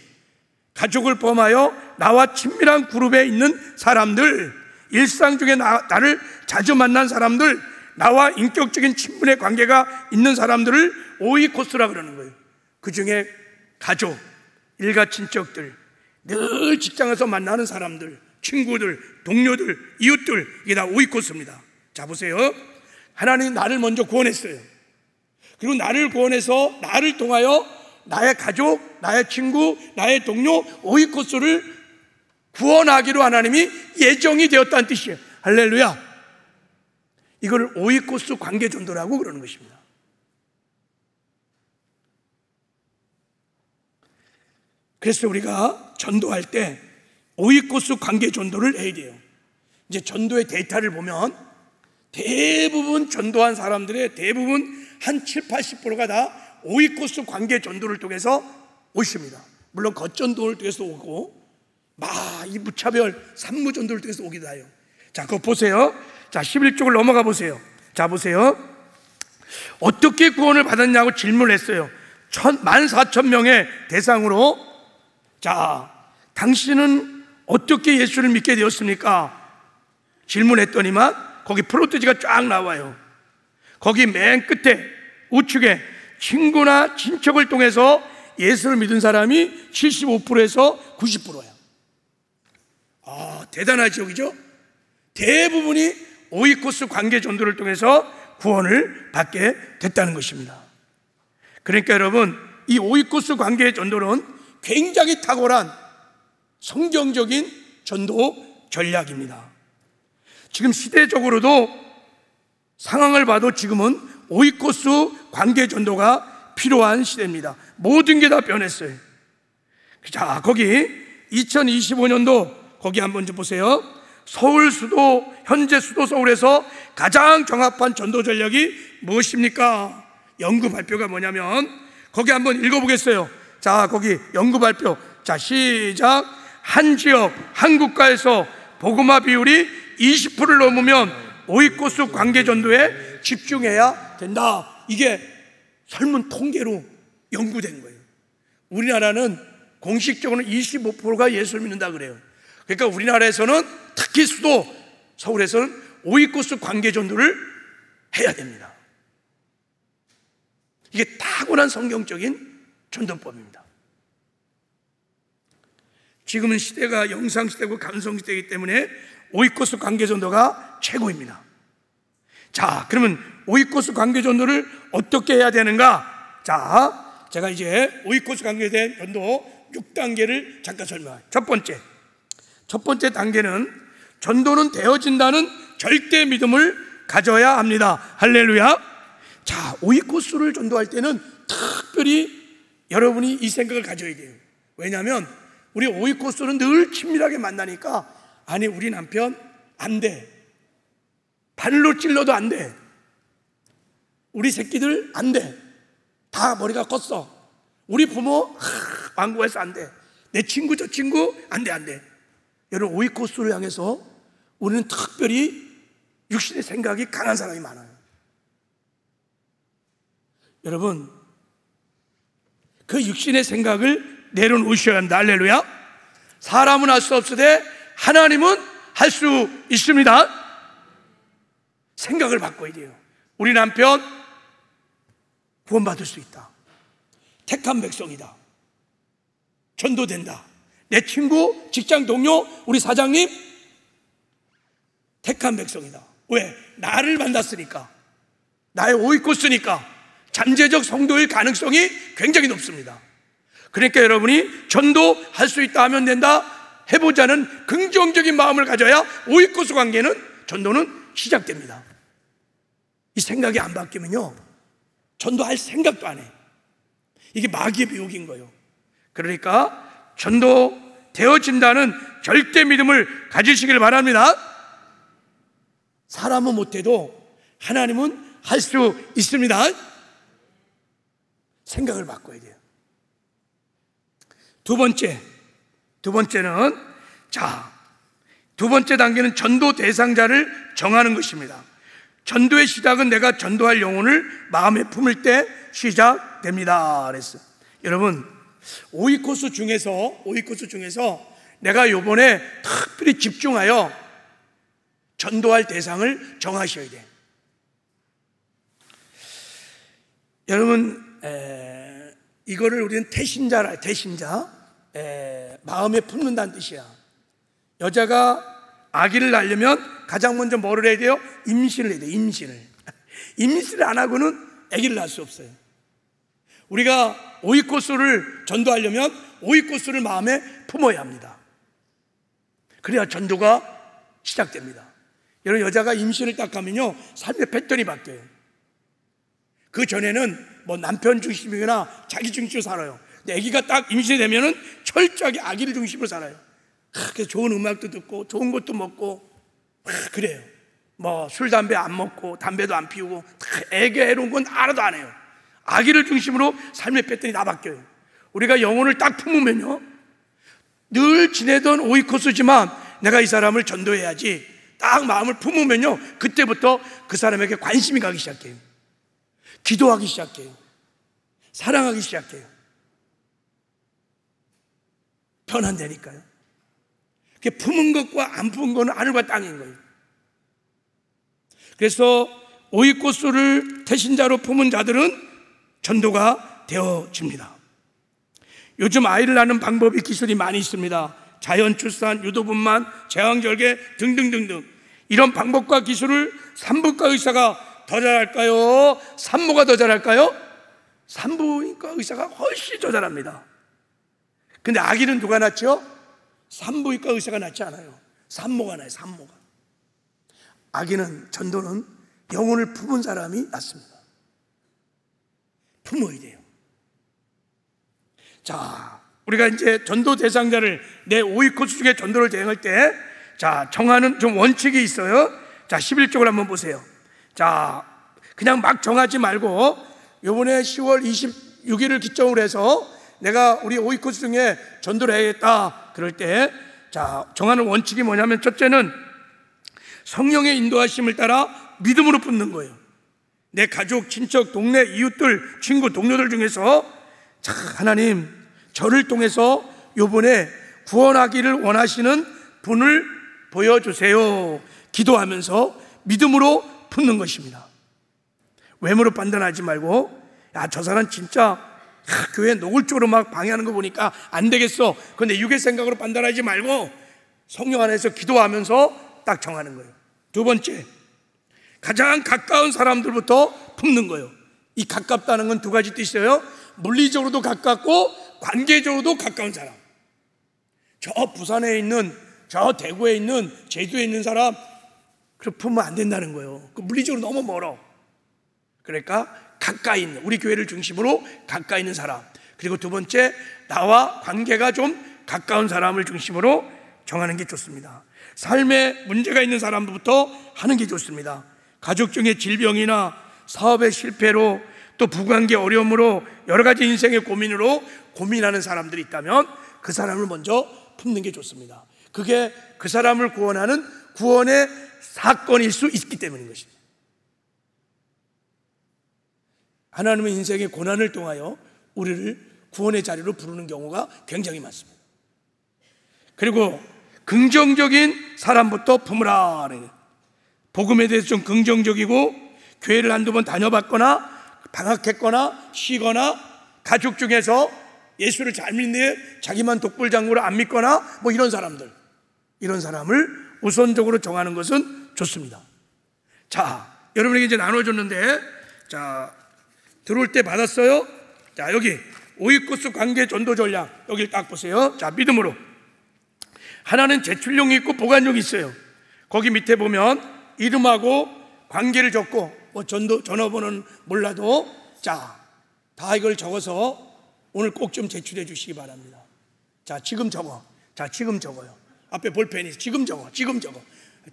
가족을 포함하여 나와 친밀한 그룹에 있는 사람들, 일상 중에 나를 자주 만난 사람들, 나와 인격적인 친분의 관계가 있는 사람들을 오이코스라 그러는 거예요. 그 중에 가족, 일가 친척들, 늘 직장에서 만나는 사람들, 친구들, 동료들, 이웃들, 이게 다 오이코스입니다. 자, 보세요. 하나님이 나를 먼저 구원했어요. 그리고 나를 구원해서 나를 통하여 나의 가족, 나의 친구, 나의 동료, 오이코스를 구원하기로 하나님이 예정이 되었다는 뜻이에요. 할렐루야. 이걸 오이코스 관계 전도라고 그러는 것입니다. 그래서 우리가 전도할 때 오이코스 관계 전도를 해야 돼요. 이제 전도의 데이터를 보면 대부분 전도한 사람들의 대부분 한 70~80%가 다 오이코스 관계 전도를 통해서 오십니다. 물론 겉전도를 통해서 오고 이 무차별 산무 전도를 통해서 오기도 해요. 자, 그거 보세요. 자, 11쪽을 넘어가 보세요. 자, 보세요. 어떻게 구원을 받았냐고 질문을 했어요. 14,000명의 대상으로. 자, 당신은 어떻게 예수를 믿게 되었습니까? 질문했더니만 거기 프로테지가 쫙 나와요. 거기 맨 끝에 우측에 친구나 친척을 통해서 예수를 믿은 사람이 75%에서 90%예요. 대단하죠, 그죠? 대부분이 오이코스 관계 전도를 통해서 구원을 받게 됐다는 것입니다. 그러니까 여러분, 이 오이코스 관계 전도는 굉장히 탁월한 성경적인 전도 전략입니다. 지금 시대적으로도 상황을 봐도 지금은 오이코스 관계 전도가 필요한 시대입니다. 모든 게 다 변했어요. 자, 거기 2025년도 거기 한번 좀 보세요. 서울 수도, 현재 수도 서울에서 가장 정합한 전도 전략이 무엇입니까? 연구 발표가 뭐냐면 거기 한번 읽어보겠어요. 자, 거기 연구 발표. 자, 시작. 한 지역, 한 국가에서 복음화 비율이 20%를 넘으면 오이코스 관계 전도에 집중해야 된다. 이게 설문 통계로 연구된 거예요. 우리나라는 공식적으로는 25%가 예수를 믿는다 그래요. 그러니까 우리나라에서는 특히 수도 서울에서는 오이코스 관계 전도를 해야 됩니다. 이게 탁월한 성경적인 전도법입니다. 지금은 시대가 영상시대고 감성시대이기 때문에 오이코스 관계 전도가 최고입니다. 자, 그러면 오이코스 관계 전도를 어떻게 해야 되는가? 자, 제가 이제 오이코스 관계에 대한 전도 6단계를 잠깐 설명할게요. 첫 번째 단계는 전도는 되어진다는 절대 믿음을 가져야 합니다. 할렐루야. 자, 오이코스를 전도할 때는 특별히 여러분이 이 생각을 가져야 돼요. 왜냐하면 우리 오이코스는 늘 친밀하게 만나니까, 아니 우리 남편 안 돼, 발로 찔러도 안 돼, 우리 새끼들 안 돼, 다 머리가 컸어, 우리 부모 완고해서 안 돼, 내 친구 저 친구 안 돼. 여러분, 오이코스를 향해서 우리는 특별히 육신의 생각이 강한 사람이 많아요. 여러분, 그 육신의 생각을 내려놓으셔야 한다. 할렐루야. 사람은 할 수 없으되 하나님은 할 수 있습니다. 생각을 바꿔야 돼요. 우리 남편 구원받을 수 있다, 택한 백성이다, 전도된다. 내 친구, 직장 동료, 우리 사장님 택한 백성이다. 왜? 나를 만났으니까, 나의 오이코스니까 잠재적 성도일 가능성이 굉장히 높습니다. 그러니까 여러분이 전도할 수 있다 하면 된다, 해보자는 긍정적인 마음을 가져야 오이코스 관계는, 전도는 시작됩니다. 이 생각이 안 바뀌면요, 전도할 생각도 안 해. 이게 마귀의 유혹인 거예요. 그러니까 전도 되어진다는 절대 믿음을 가지시길 바랍니다. 사람은 못해도 하나님은 할 수 있습니다. 생각을 바꿔야 돼요. 두 번째는, 자, 두 번째 단계는 전도 대상자를 정하는 것입니다. 전도의 시작은 내가 전도할 영혼을 마음에 품을 때 시작됩니다. 그랬어요. 여러분, 오이코스 중에서 내가 요번에 특별히 집중하여 전도할 대상을 정하셔야 돼. 여러분, 이거를 우리는 태신자라, 마음에 품는다는 뜻이야. 여자가 아기를 낳으려면 가장 먼저 뭐를 해야 돼요? 임신을 해야 돼요. 임신을 안 하고는 아기를 낳을 수 없어요. 우리가 오이코스를 전도하려면 오이코스를 마음에 품어야 합니다. 그래야 전도가 시작됩니다. 여러분, 여자가 임신을 딱 하면요, 삶의 패턴이 바뀌어요. 그 전에는 뭐 남편 중심이거나 자기 중심으로 살아요. 근데 아기가 딱 임신이 되면은 철저하게 아기를 중심으로 살아요. 그래서 좋은 음악도 듣고 좋은 것도 먹고 그래요. 뭐 술 담배 안 먹고 담배도 안 피우고 애기 애로운 건 하나도 안 해요. 아기를 중심으로 삶의 패턴이 다 바뀌어요. 우리가 영혼을 딱 품으면요, 늘 지내던 오이코스지만 내가 이 사람을 전도해야지 딱 마음을 품으면요, 그때부터 그 사람에게 관심이 가기 시작해요. 기도하기 시작해요. 사랑하기 시작해요. 변한다니까요. 그게 품은 것과 안 품은 것은 하늘과 땅인 거예요. 그래서 오이코스를 태신자로 품은 자들은 전도가 되어집니다. 요즘 아이를 낳는 방법이 기술이 많이 있습니다. 자연 출산, 유도분만, 제왕절개 등등등등. 이런 방법과 기술을 산부인과 의사가 더 잘할까요? 산모가 더 잘할까요? 산부인과 의사가 훨씬 더 잘합니다. 근데 아기는 누가 낳죠? 산부인과 의사가 낳지 않아요. 산모가 낳아요. 산모가. 아기는, 전도는 영혼을 품은 사람이 낳습니다. 품어야 돼요. 자, 우리가 이제 전도 대상자를 내 오이코스 중에 전도를 대행할 때, 자, 정하는 좀 원칙이 있어요. 자, 11쪽을 한번 보세요. 자, 그냥 막 정하지 말고 요번에 10월 26일을 기점으로 해서 내가 우리 오이코스 중에 전도를 해야겠다 그럴 때, 자, 정하는 원칙이 뭐냐면, 첫째는 성령의 인도하심을 따라 믿음으로 품는 거예요. 내 가족, 친척, 동네, 이웃들, 친구, 동료들 중에서, 자, 하나님, 저를 통해서 요번에 구원하기를 원하시는 분을 보여주세요. 기도하면서 믿음으로 품는 것입니다. 외모로 판단하지 말고, 야, 저 사람 진짜 교회 노골적으로 막 방해하는 거 보니까 안 되겠어. 그런데 육의 생각으로 판단하지 말고 성령 안에서 기도하면서 딱 정하는 거예요. 두 번째, 가장 가까운 사람들부터 품는 거예요. 이 가깝다는 건 두 가지 뜻이에요. 물리적으로도 가깝고 관계적으로도 가까운 사람. 저 부산에 있는, 저 대구에 있는, 제주에 있는 사람 그렇게 품으면 안 된다는 거예요. 그 물리적으로 너무 멀어. 그러니까 가까이 있는, 우리 교회를 중심으로 가까이 있는 사람. 그리고 두 번째, 나와 관계가 좀 가까운 사람을 중심으로 정하는 게 좋습니다. 삶에 문제가 있는 사람부터 하는 게 좋습니다. 가족 중에 질병이나 사업의 실패로, 또 부관계 어려움으로, 여러 가지 인생의 고민으로 고민하는 사람들이 있다면 그 사람을 먼저 품는 게 좋습니다. 그게 그 사람을 구원하는 구원의 사건일 수 있기 때문인 것입니다. 하나님은 인생의 고난을 통하여 우리를 구원의 자리로 부르는 경우가 굉장히 많습니다. 그리고 긍정적인 사람부터 품으라. 복음에 대해서 좀 긍정적이고, 교회를 한두 번 다녀봤거나 방학했거나 쉬거나, 가족 중에서 예수를 잘 믿는데 자기만 독불장구를 안 믿거나 뭐 이런 사람들, 이런 사람을 우선적으로 정하는 것은 좋습니다. 자, 여러분에게 이제 나눠줬는데, 자, 들어올 때 받았어요? 자, 여기 오이코스 관계 전도 전략, 여기를 딱 보세요. 자, 믿음으로. 하나는 제출용이 있고 보관용이 있어요. 거기 밑에 보면 이름하고 관계를 적고, 뭐 전화번호는 몰라도, 자, 다 이걸 적어서 오늘 꼭 좀 제출해 주시기 바랍니다. 자, 지금 적어. 자, 지금 적어요. 앞에 볼펜이 지금 적어. 지금 적어.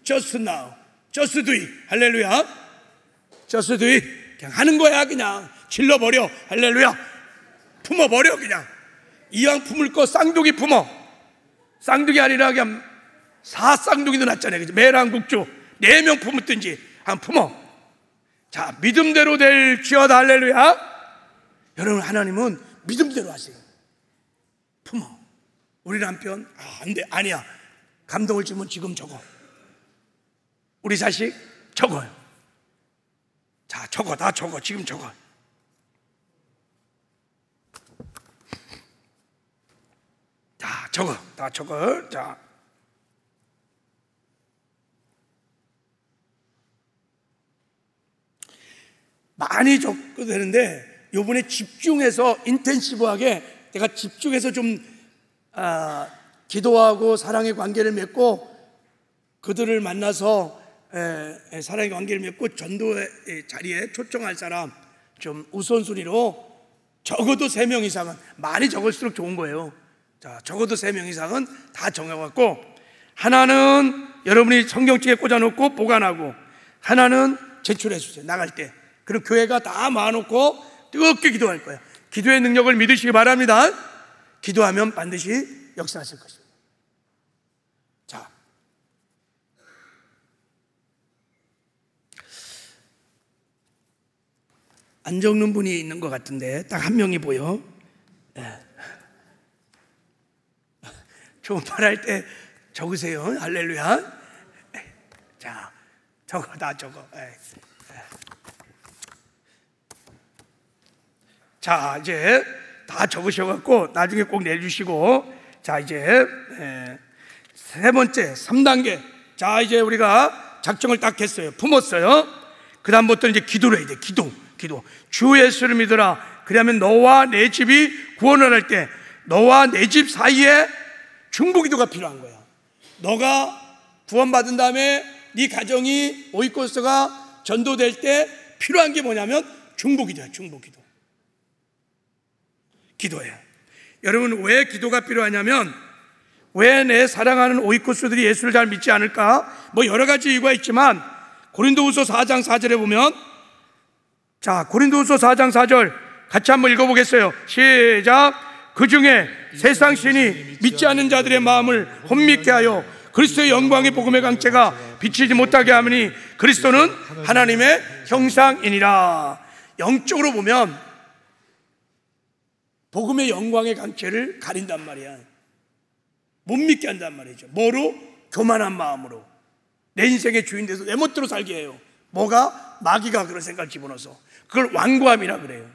Just now. Just do it. 할렐루야. Just do it. 그냥 하는 거야. 그냥 질러버려. 할렐루야. 품어버려. 그냥 이왕 품을 거 쌍둥이 품어. 쌍둥이 아니라 그냥 4쌍둥이도 낫잖아요. 그죠? 매랑국주 4명 품었든지 한 품어. 자, 믿음대로 될지어다. 할렐루야. 여러분, 하나님은 믿음대로 하세요. 품어. 우리 남편, 안 돼, 아니야. 감동을 주면 지금 적어. 우리 자식 적어요. 자, 적어, 다 적어, 지금 적어. 자, 적어, 다 적어. 자, 많이 적어도 되는데 요번에 집중해서 인텐시브하게 내가 집중해서 좀 기도하고 사랑의 관계를 맺고 그들을 만나서 사랑의 관계를 맺고 전도의 자리에 초청할 사람 좀 우선순위로 적어도 3명 이상은, 많이 적을수록 좋은 거예요. 자, 적어도 3명 이상은 다 정해갖고, 하나는 여러분이 성경책에 꽂아놓고 보관하고, 하나는 제출해 주세요. 나갈 때. 그럼 교회가 다 모아놓고 뜨겁게 기도할 거예요. 기도의 능력을 믿으시기 바랍니다. 기도하면 반드시 역사하실 것입니다. 자, 안 적는 분이 있는 것 같은데 딱 한 명이 보여. 네. 좋은 말 할 때 적으세요. 할렐루야. 자, 적어, 다 적어. 자, 이제 다 적으셔갖고 나중에 꼭 내주시고, 자, 이제 3번째 3단계. 자, 이제 우리가 작정을 딱 했어요. 품었어요. 그 다음부터 이제 기도를 해야 돼. 기도. 주 예수를 믿어라. 그러면 너와 내 집이 구원을 할 때 너와 내 집 사이에 중보기도가 필요한 거야. 너가 구원받은 다음에 네 가정이 오이코스가 전도될 때 필요한 게 뭐냐면 중보기도야. 중보기도. 기도해요. 여러분, 왜 기도가 필요하냐면, 왜 내 사랑하는 오이코스들이 예수를 잘 믿지 않을까? 뭐 여러 가지 이유가 있지만, 고린도후서 4장 4절에 보면, 자, 고린도후서 4장 4절 같이 한번 읽어보겠어요. 시작. 그 중에 세상 신이 믿지 않는 자들의 마음을 혼미케 하여 그리스도의 영광의 복음의 강체가 비치지 못하게 하느니 그리스도는 하나님의 형상이니라. 영적으로 보면 복음의 영광의 강체를 가린단 말이야. 못 믿게 한단 말이죠. 뭐로? 교만한 마음으로. 내 인생의 주인 돼서 내 멋대로 살게 해요. 뭐가? 마귀가 그런 생각을 집어넣어서. 그걸 완고함이라 그래요.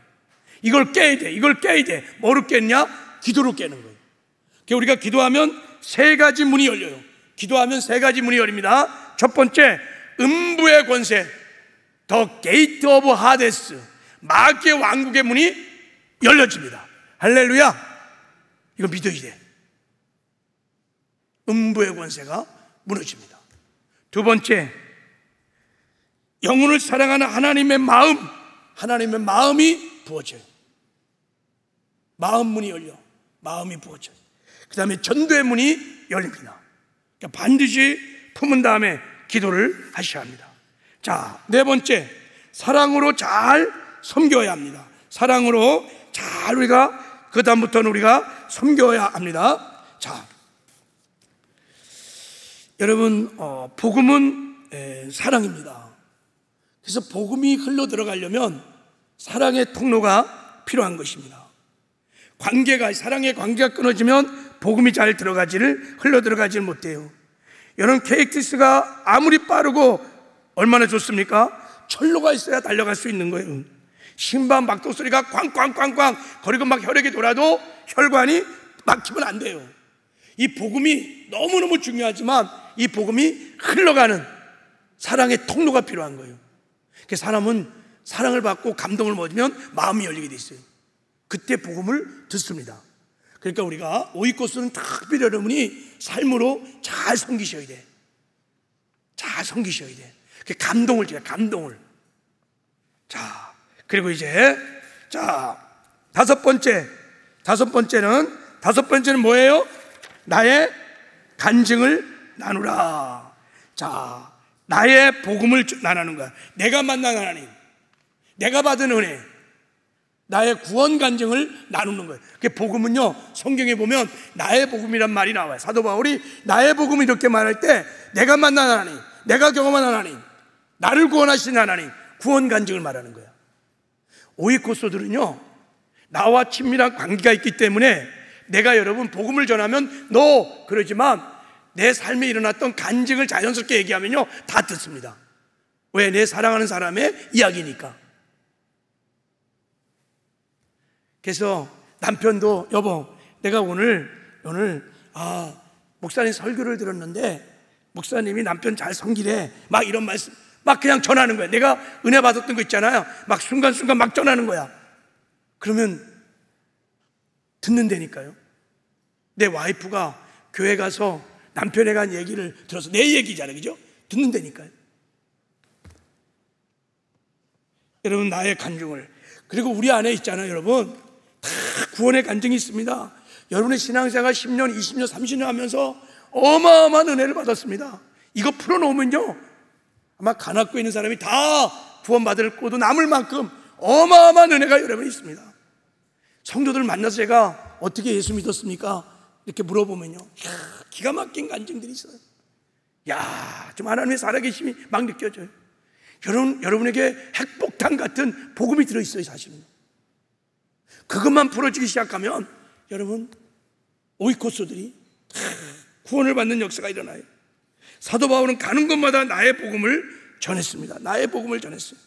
이걸 깨야 돼. 이걸 깨야 돼. 뭐로 깼냐? 기도로 깨는 거예요. 우리가 기도하면 3가지 문이 열려요. 기도하면 3가지 문이 열립니다. 첫 번째, 음부의 권세, The Gate of Hades, 마귀의 왕국의 문이 열려집니다. 할렐루야. 이거 믿어야 돼. 음부의 권세가 무너집니다. 두 번째, 영혼을 사랑하는 하나님의 마음이 부어져요. 마음 문이 열려. 마음이 부어져요. 그 다음에 전도의 문이 열립니다. 그러니까 반드시 품은 다음에 기도를 하셔야 합니다. 자, 4번째, 사랑으로 잘 섬겨야 합니다. 사랑으로 잘 그 다음부터는 우리가 섬겨야 합니다. 자, 여러분, 복음은 사랑입니다. 그래서 복음이 흘러 들어가려면 사랑의 통로가 필요한 것입니다. 사랑의 관계가 끊어지면 복음이 잘 흘러 들어가지를 못해요. 여러분, KTX가 아무리 빠르고 얼마나 좋습니까? 철로가 있어야 달려갈 수 있는 거예요. 신발 막도 소리가 꽝꽝꽝꽝 거리고 막 혈액이 돌아도 혈관이 막히면 안 돼요. 이 복음이 너무너무 중요하지만 이 복음이 흘러가는 사랑의 통로가 필요한 거예요. 사람은 사랑을 받고 감동을 먹으면 마음이 열리게 돼 있어요. 그때 복음을 듣습니다. 그러니까 우리가 오이코스는 특별히 여러분이 삶으로 잘 섬기셔야 돼. 잘 섬기셔야 돼. 감동을 줘요. 감동을. 자, 그리고 이제 다섯 번째는 뭐예요? 나의 간증을 나누라. 자, 나의 복음을 나누는 거야. 내가 만난 하나님, 내가 받은 은혜, 나의 구원 간증을 나누는 거예요. 복음은요, 성경에 보면 나의 복음이란 말이 나와요. 사도 바울이 나의 복음 이렇게 말할 때 내가 만난 하나님, 내가 경험한 하나님, 나를 구원하신 하나님, 구원 간증을 말하는 거예요. 오이코스들은요, 나와 친밀한 관계가 있기 때문에 내가 여러분 복음을 전하면 너 그러지만 내 삶에 일어났던 간증을 자연스럽게 얘기하면요 다 듣습니다. 왜? 내 사랑하는 사람의 이야기니까. 그래서 남편도 여보 내가 오늘 목사님 설교를 들었는데 목사님이 남편 잘 섬기래 막 이런 말씀 막 그냥 전하는 거야. 내가 은혜 받았던 거 있잖아요. 막 순간순간 막 전하는 거야. 그러면 듣는다니까요. 내 와이프가 교회 가서 남편에 간 얘기를 들어서 내 얘기잖아요, 그죠? 듣는다니까요. 여러분 나의 간증을, 그리고 우리 안에 있잖아요 여러분, 다 구원의 간증이 있습니다. 여러분의 신앙생활 10년, 20년, 30년 하면서 어마어마한 은혜를 받았습니다. 이거 풀어놓으면요 아마 가난고 있는 사람이 다 구원받을 곳도 남을 만큼 어마어마한 은혜가 여러분이 있습니다. 성도들 만나서 제가 어떻게 예수 믿었습니까? 이렇게 물어보면요 기가 막힌 간증들이 있어요. 좀 하나님의 살아계심이 막 느껴져요. 여러분에게 핵폭탄 같은 복음이 들어있어요. 사실은 그것만 풀어지기 시작하면 여러분 오이코스들이 구원을 받는 역사가 일어나요. 사도 바울은 가는 곳마다 나의 복음을 전했습니다. 나의 복음을 전했어요.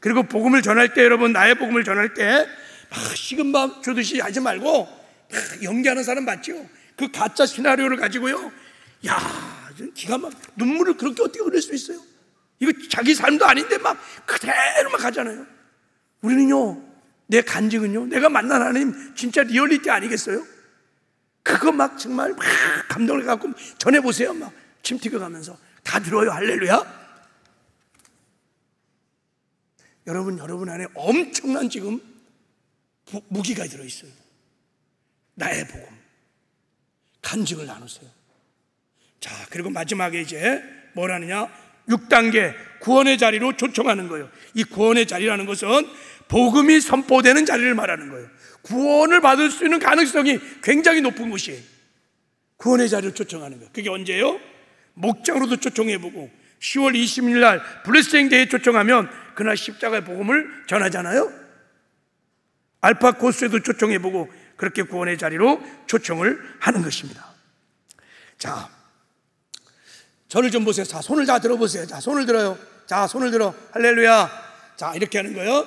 그리고 복음을 전할 때 여러분 나의 복음을 전할 때 막 식은 밥 주듯이 하지 말고 연기하는 사람 맞죠? 그 가짜 시나리오를 가지고요 기가 막 눈물을 그렇게 어떻게 흘릴 수 있어요? 이거 자기 삶도 아닌데 막 그대로 막 하잖아요. 우리는요 내 간증은요 내가 만난 하나님 진짜 리얼리티 아니겠어요? 그거 막 정말 막 감동을 갖고 전해보세요. 막 침 튀겨가면서 다 들어요. 할렐루야. 여러분 안에 엄청난 지금 무기가 들어있어요. 나의 복음 간증을 나누세요. 자, 그리고 마지막에 이제 뭘 하느냐, 6단계 구원의 자리로 초청하는 거예요. 이 구원의 자리라는 것은 복음이 선포되는 자리를 말하는 거예요. 구원을 받을 수 있는 가능성이 굉장히 높은 곳이에요. 구원의 자리를 초청하는 거예요. 그게 언제예요? 목장으로도 초청해보고 10월 20일 날 블레싱데이에 초청하면 그날 십자가의 복음을 전하잖아요. 알파 코스에도 초청해보고 그렇게 구원의 자리로 초청을 하는 것입니다. 자, 저를 좀 보세요. 자, 손을 다 들어보세요. 자, 손을 들어요. 자, 손을 들어. 할렐루야. 자, 이렇게 하는 거예요.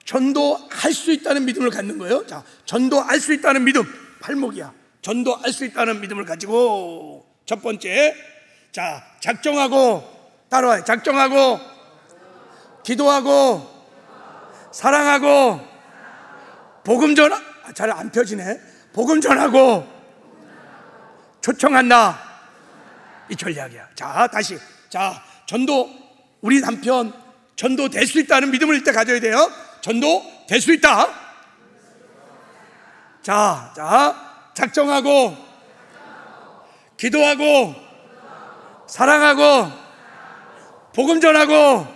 전도할 수 있다는 믿음을 갖는 거예요. 자, 전도할 수 있다는 믿음. 팔목이야. 전도할 수 있다는 믿음을 가지고 첫 번째, 자, 작정하고, 따라와요. 작정하고, 기도하고, 사랑하고, 복음 전하, 잘 안 펴지네. 복음 전하고, 초청한다. 이 전략이야. 자, 다시. 자, 전도, 우리 남편 전도 될 수 있다는 믿음을 일단 가져야 돼요. 전도 될 수 있다. 자, 작정하고, 기도하고, 사랑하고, 복음 전하고,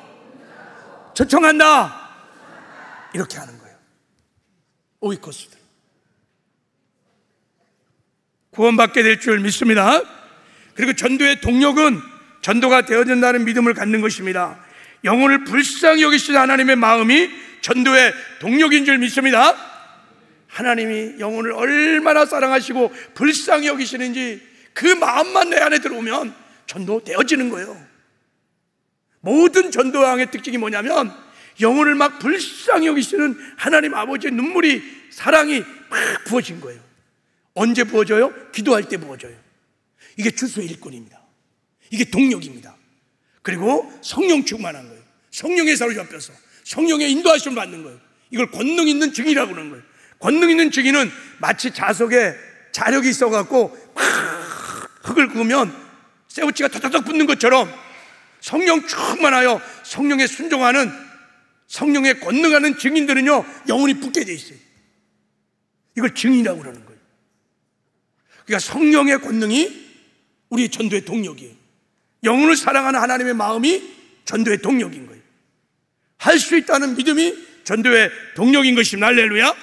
초청한다. 이렇게 하는 거예요. 오이코스들. 구원받게 될 줄 믿습니다. 그리고 전도의 동력은 전도가 되어진다는 믿음을 갖는 것입니다. 영혼을 불쌍히 여기시는 하나님의 마음이 전도의 동력인 줄 믿습니다. 하나님이 영혼을 얼마나 사랑하시고 불쌍히 여기시는지 그 마음만 내 안에 들어오면 전도 되어지는 거예요. 모든 전도왕의 특징이 뭐냐면 영혼을 막 불쌍히 여기시는 하나님 아버지의 눈물이, 사랑이 막 부어진 거예요. 언제 부어져요? 기도할 때 부어져요. 이게 주수의 일꾼입니다. 이게 동력입니다. 그리고 성령 충만한 거예요. 성령의 사로잡혀서 성령의 인도하심을 받는 거예요. 이걸 권능 있는 증이라고 그러는 거예요. 권능 있는 증인은 마치 자석에 자력이 있어갖고 막 흙을 그으면 쇠붙이가 덕덕덕 붙는 것처럼 성령 충만하여 성령에 순종하는, 성령에 권능하는 증인들은요 영혼이 붙게 돼 있어요. 이걸 증인이라고 그러는 거예요. 그러니까 성령의 권능이 우리 전도의 동력이에요. 영혼을 사랑하는 하나님의 마음이 전도의 동력인 거예요. 할 수 있다는 믿음이 전도의 동력인 것입니다. 할렐루야.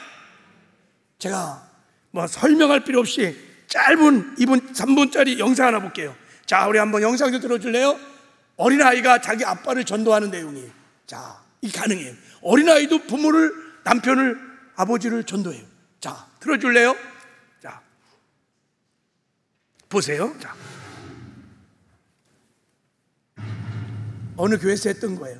제가 뭐 설명할 필요 없이 짧은 2분, 3분짜리 영상 하나 볼게요. 자, 우리 한번 영상 좀 들어줄래요? 어린아이가 자기 아빠를 전도하는 내용이에요. 자, 이게 가능해요. 어린아이도 부모를, 남편을, 아버지를 전도해요. 자, 들어줄래요? 자, 보세요. 자, 어느 교회에서 했던 거예요.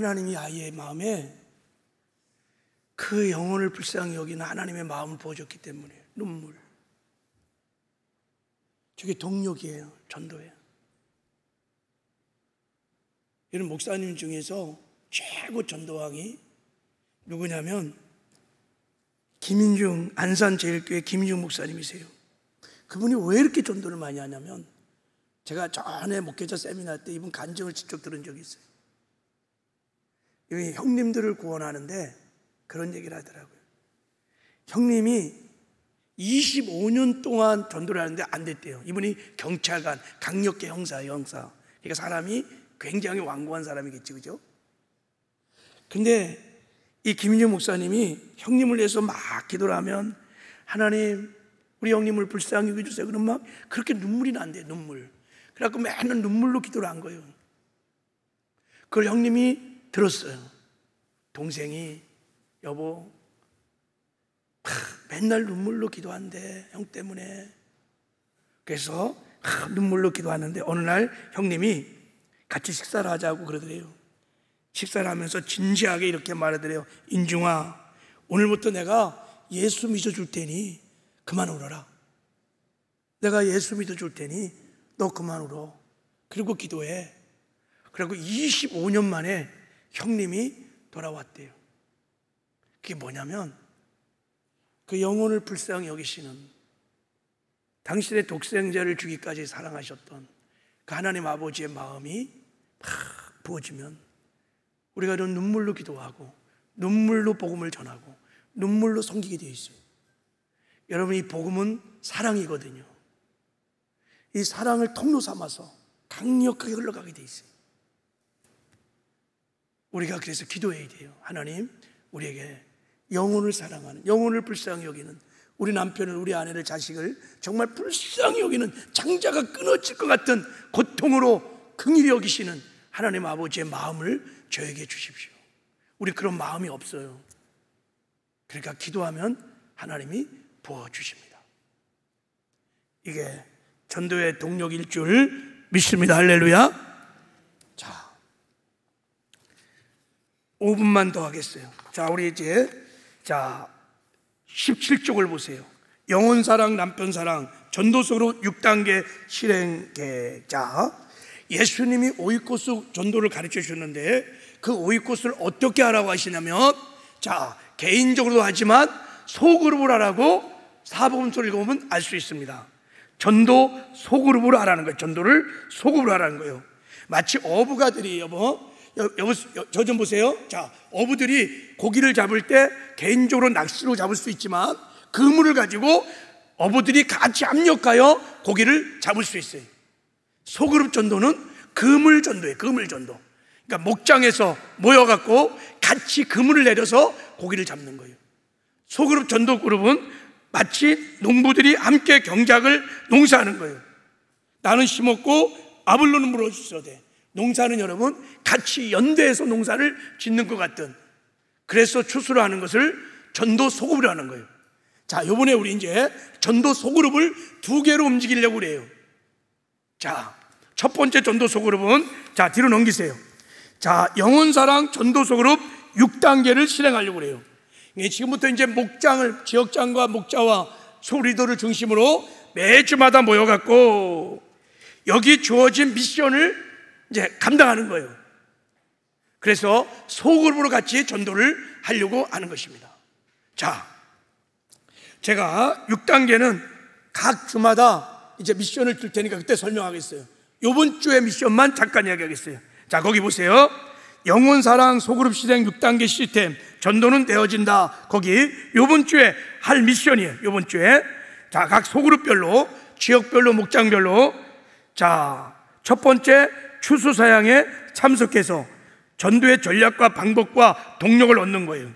하나님이 아이의 마음에 그 영혼을 불쌍히 여기는 하나님의 마음을 보여줬기 때문에 눈물. 저게 동력이에요. 전도예요. 이런 목사님 중에서 최고 전도왕이 누구냐면 김인중 안산제일교회 김인중 목사님이세요. 그분이 왜 이렇게 전도를 많이 하냐면 제가 전에 목회자 세미나 때 이분 간증을 직접 들은 적이 있어요. 이 형님들을 구원하는데 그런 얘기를 하더라고요. 형님이 25년 동안 전도를 하는데 안 됐대요. 이분이 경찰관, 강력계 형사예요, 형사. 그러니까 사람이 굉장히 완고한 사람이겠지, 그죠? 근데 이 김인중 목사님이 형님을 위해서 막 기도를 하면 하나님, 우리 형님을 불쌍히 여겨주세요. 그럼 막 그렇게 눈물이 난대요, 눈물. 그래갖고 맨날 눈물로 기도를 한 거예요. 그걸 형님이 들었어요. 동생이 여보 맨날 눈물로 기도한대, 형 때문에. 그래서 눈물로 기도하는데 어느 날 형님이 같이 식사를 하자고 그러더래요. 식사를 하면서 진지하게 이렇게 말하더래요. 인중아, 오늘부터 내가 예수 믿어줄 테니 그만 울어라. 내가 예수 믿어줄 테니 너 그만 울어. 그리고 기도해. 그리고 25년 만에 형님이 돌아왔대요. 그게 뭐냐면 그 영혼을 불쌍히 여기시는, 당신의 독생자를 주기까지 사랑하셨던 그 하나님 아버지의 마음이 막 부어지면 우리가 이런 눈물로 기도하고 눈물로 복음을 전하고 눈물로 섬기게 되어 있어요. 여러분, 이 복음은 사랑이거든요. 이 사랑을 통로 삼아서 강력하게 흘러가게 되어 있어요. 우리가 그래서 기도해야 돼요. 하나님, 우리에게 영혼을 사랑하는, 영혼을 불쌍히 여기는, 우리 남편을, 우리 아내를, 자식을 정말 불쌍히 여기는, 장자가 끊어질 것 같은 고통으로 긍휼히 여기시는 하나님 아버지의 마음을 저에게 주십시오. 우리 그런 마음이 없어요. 그러니까 기도하면 하나님이 부어주십니다. 이게 전도의 동력일 줄 믿습니다. 할렐루야. 자, 5분만 더 하겠어요. 자, 우리 이제 17쪽을 보세요. 영혼사랑, 남편사랑, 전도서로 6단계 실행 계획. 자, 예수님이 오이코스 전도를 가르쳐 주셨는데 그 오이코스를 어떻게 하라고 하시냐면, 자, 개인적으로도 하지만 소그룹을 하라고 사복음서를 읽어보면 알 수 있습니다. 전도 소그룹으로 하라는 거예요. 전도를 소그룹으로 하라는 거예요. 마치 어부가들이, 저 좀 보세요. 자, 어부들이 고기를 잡을 때 개인적으로 낚시로 잡을 수 있지만 그물을 가지고 어부들이 같이 합력하여 고기를 잡을 수 있어요. 소그룹 전도는 그물 전도예요. 그물 전도. 그러니까 목장에서 모여갖고 같이 그물을 내려서 고기를 잡는 거예요. 소그룹 전도 그룹은 마치 농부들이 함께 경작을 농사하는 거예요. 나는 심었고 아블로는 물어줬어야 돼. 농사는 여러분 같이 연대해서 농사를 짓는 것 같은, 그래서 추수를 하는 것을 전도 소그룹을 하는 거예요. 자, 요번에 우리 이제 전도 소그룹을 2개로 움직이려고 그래요. 자, 첫 번째 전도 소그룹은, 자, 뒤로 넘기세요. 자, 영혼사랑 전도 소그룹 6단계를 실행하려고 그래요. 지금부터 이제 목장을, 지역장과 목자와 소리더를 중심으로 매주마다 모여갖고 여기 주어진 미션을 이제 감당하는 거예요. 그래서 소그룹으로 같이 전도를 하려고 하는 것입니다. 자, 제가 6단계는 각 주마다 이제 미션을 줄 테니까 그때 설명하겠어요. 이번 주의 미션만 잠깐 이야기하겠어요. 자, 거기 보세요. 영혼사랑 소그룹 실행 6단계 시스템, 전도는 되어진다. 거기 이번 주에 할 미션이에요. 이번 주에. 자, 각 소그룹별로, 지역별로, 목장별로. 자, 첫 번째, 추수사양에 참석해서 전도의 전략과 방법과 동력을 얻는 거예요.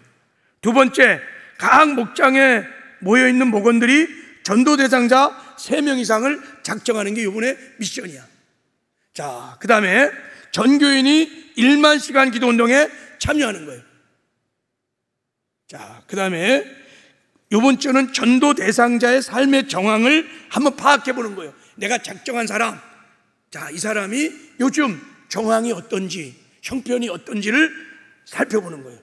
두 번째, 각 목장에 모여있는 목원들이 전도 대상자 3명 이상을 작정하는 게 이번에 미션이야. 자, 그 다음에 전교인이 1만 시간 기도 운동에 참여하는 거예요. 자, 그 다음에 이번 주는 전도 대상자의 삶의 정황을 한번 파악해 보는 거예요. 내가 작정한 사람, 자, 이 사람이 요즘 정황이 어떤지, 형편이 어떤지를 살펴보는 거예요.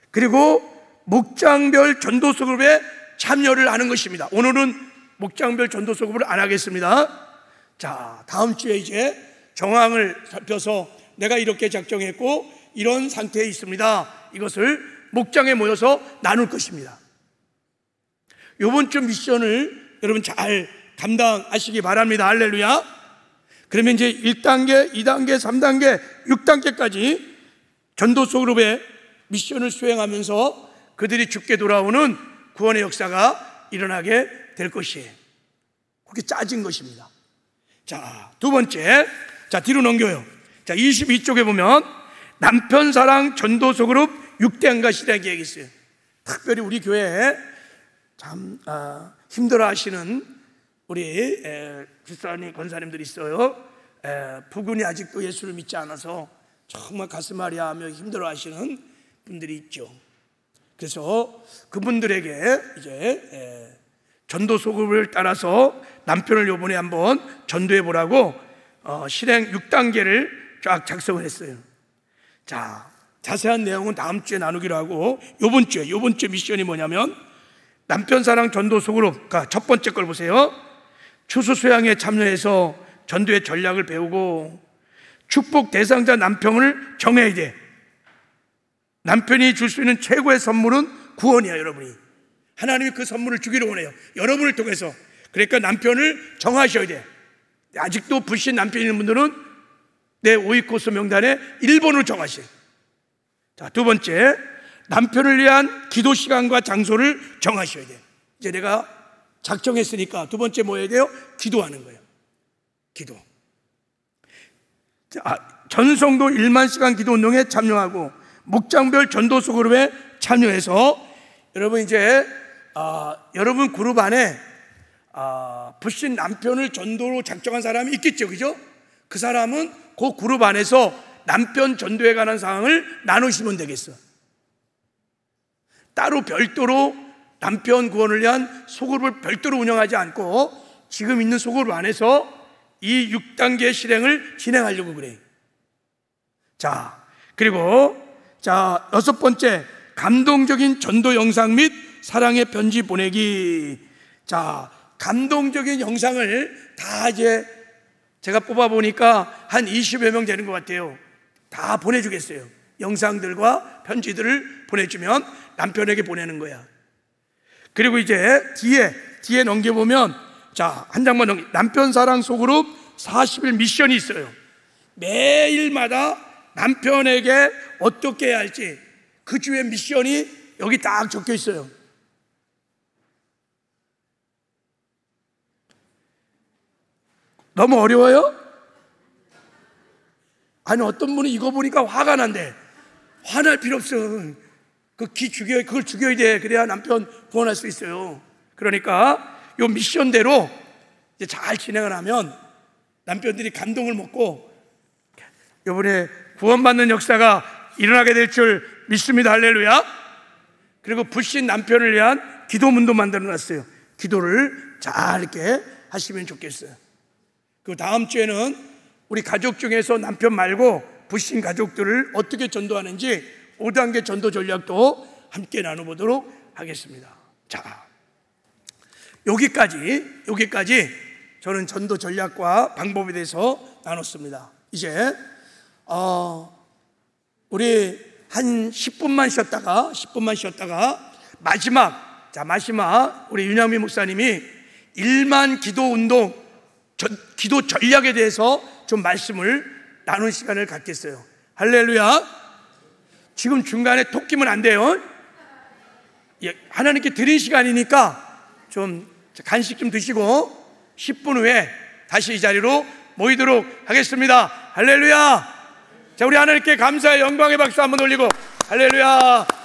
그리고 목장별 전도서 그룹에 참여를 하는 것입니다. 오늘은 목장별 전도서 그룹을 안 하겠습니다. 자, 다음 주에 이제 정황을 살펴서 내가 이렇게 작정했고 이런 상태에 있습니다. 이것을 목장에 모여서 나눌 것입니다. 이번 주 미션을 여러분 잘 감당하시기 바랍니다. 할렐루야. 그러면 이제 1단계, 2단계, 3단계, 6단계까지 전도서 그룹의 미션을 수행하면서 그들이 죽게 돌아오는 구원의 역사가 일어나게 될 것이에요. 그렇게 짜진 것입니다. 자, 두 번째, 자, 뒤로 넘겨요. 자, 22쪽에 보면 남편 사랑 전도서 그룹 6단계 실행 계획이 있어요. 특별히 우리 교회에 참 힘들어 하시는 우리 집사님, 권사님들이 있어요. 부군이 아직도 예수를 믿지 않아서 정말 가슴 아리하며 힘들어 하시는 분들이 있죠. 그래서 그분들에게 이제 전도 소급을 따라서 남편을 요번에 한번 전도해 보라고 실행 6단계를 쫙 작성을 했어요. 자, 자세한 내용은 다음 주에 나누기로 하고 요번 주 미션이 뭐냐면 남편 사랑 전도 소그룹, 그러니까 첫 번째 걸 보세요. 추수 수양에 참여해서 전도의 전략을 배우고 축복 대상자 남편을 정해야 돼. 남편이 줄 수 있는 최고의 선물은 구원이야, 여러분이. 하나님이 그 선물을 주기를 원해요. 여러분을 통해서. 그러니까 남편을 정하셔야 돼. 아직도 불신 남편이 있는 분들은 내 오이코스 명단에 1번으로 정하세요. 자, 두 번째, 남편을 위한 기도 시간과 장소를 정하셔야 돼요. 이제 내가 작정했으니까 두 번째 뭐 해야 돼요? 기도하는 거예요. 기도. 자, 전성도 1만 시간 기도 운동에 참여하고 목장별 전도 소그룹에 참여해서 여러분 이제 여러분 그룹 안에 불신 남편을 전도로 작정한 사람이 있겠죠, 그죠? 그 사람은 그 그룹 안에서 남편 전도에 관한 사항을 나누시면 되겠어. 따로 별도로 남편 구원을 위한 소그룹을 별도로 운영하지 않고 지금 있는 소그룹 안에서 이 6단계 실행을 진행하려고 그래요. 자, 그리고 자, 6번째, 감동적인 전도 영상 및 사랑의 편지 보내기. 자, 감동적인 영상을 다 이제 제가 뽑아보니까 한 20여 명 되는 것 같아요. 다 보내주겠어요. 영상들과 편지들을 보내주면 남편에게 보내는 거야. 그리고 이제 뒤에 넘겨보면, 자, 한 장만 넘겨. 남편 사랑 소그룹 40일 미션이 있어요. 매일마다 남편에게 어떻게 해야 할지 그 주의 미션이 여기 딱 적혀 있어요. 너무 어려워요? 아니, 어떤 분이 이거 보니까 화가 난대. 화날 필요 없어. 그걸 죽여야 돼. 그래야 남편 구원할 수 있어요. 그러니까 이 미션대로 이제 잘 진행을 하면 남편들이 감동을 먹고 이번에 구원받는 역사가 일어나게 될 줄 믿습니다. 할렐루야. 그리고 불신 남편을 위한 기도문도 만들어놨어요. 기도를 잘 이렇게 하시면 좋겠어요. 그 다음 주에는 우리 가족 중에서 남편 말고 불신 가족들을 어떻게 전도하는지 5단계 전도 전략도 함께 나눠보도록 하겠습니다. 자, 여기까지 저는 전도 전략과 방법에 대해서 나눴습니다. 이제 우리 한 10분만 쉬었다가 마지막 우리 윤양미 목사님이 1만 기도 운동 기도 전략에 대해서 좀 말씀을 나눈 시간을 갖겠어요. 할렐루야. 지금 중간에 톡 끼면 안 돼요. 하나님께 드린 시간이니까 좀 간식 좀 드시고 10분 후에 다시 이 자리로 모이도록 하겠습니다. 할렐루야. 자, 우리 하나님께 감사의 영광의 박수 한번 올리고 할렐루야.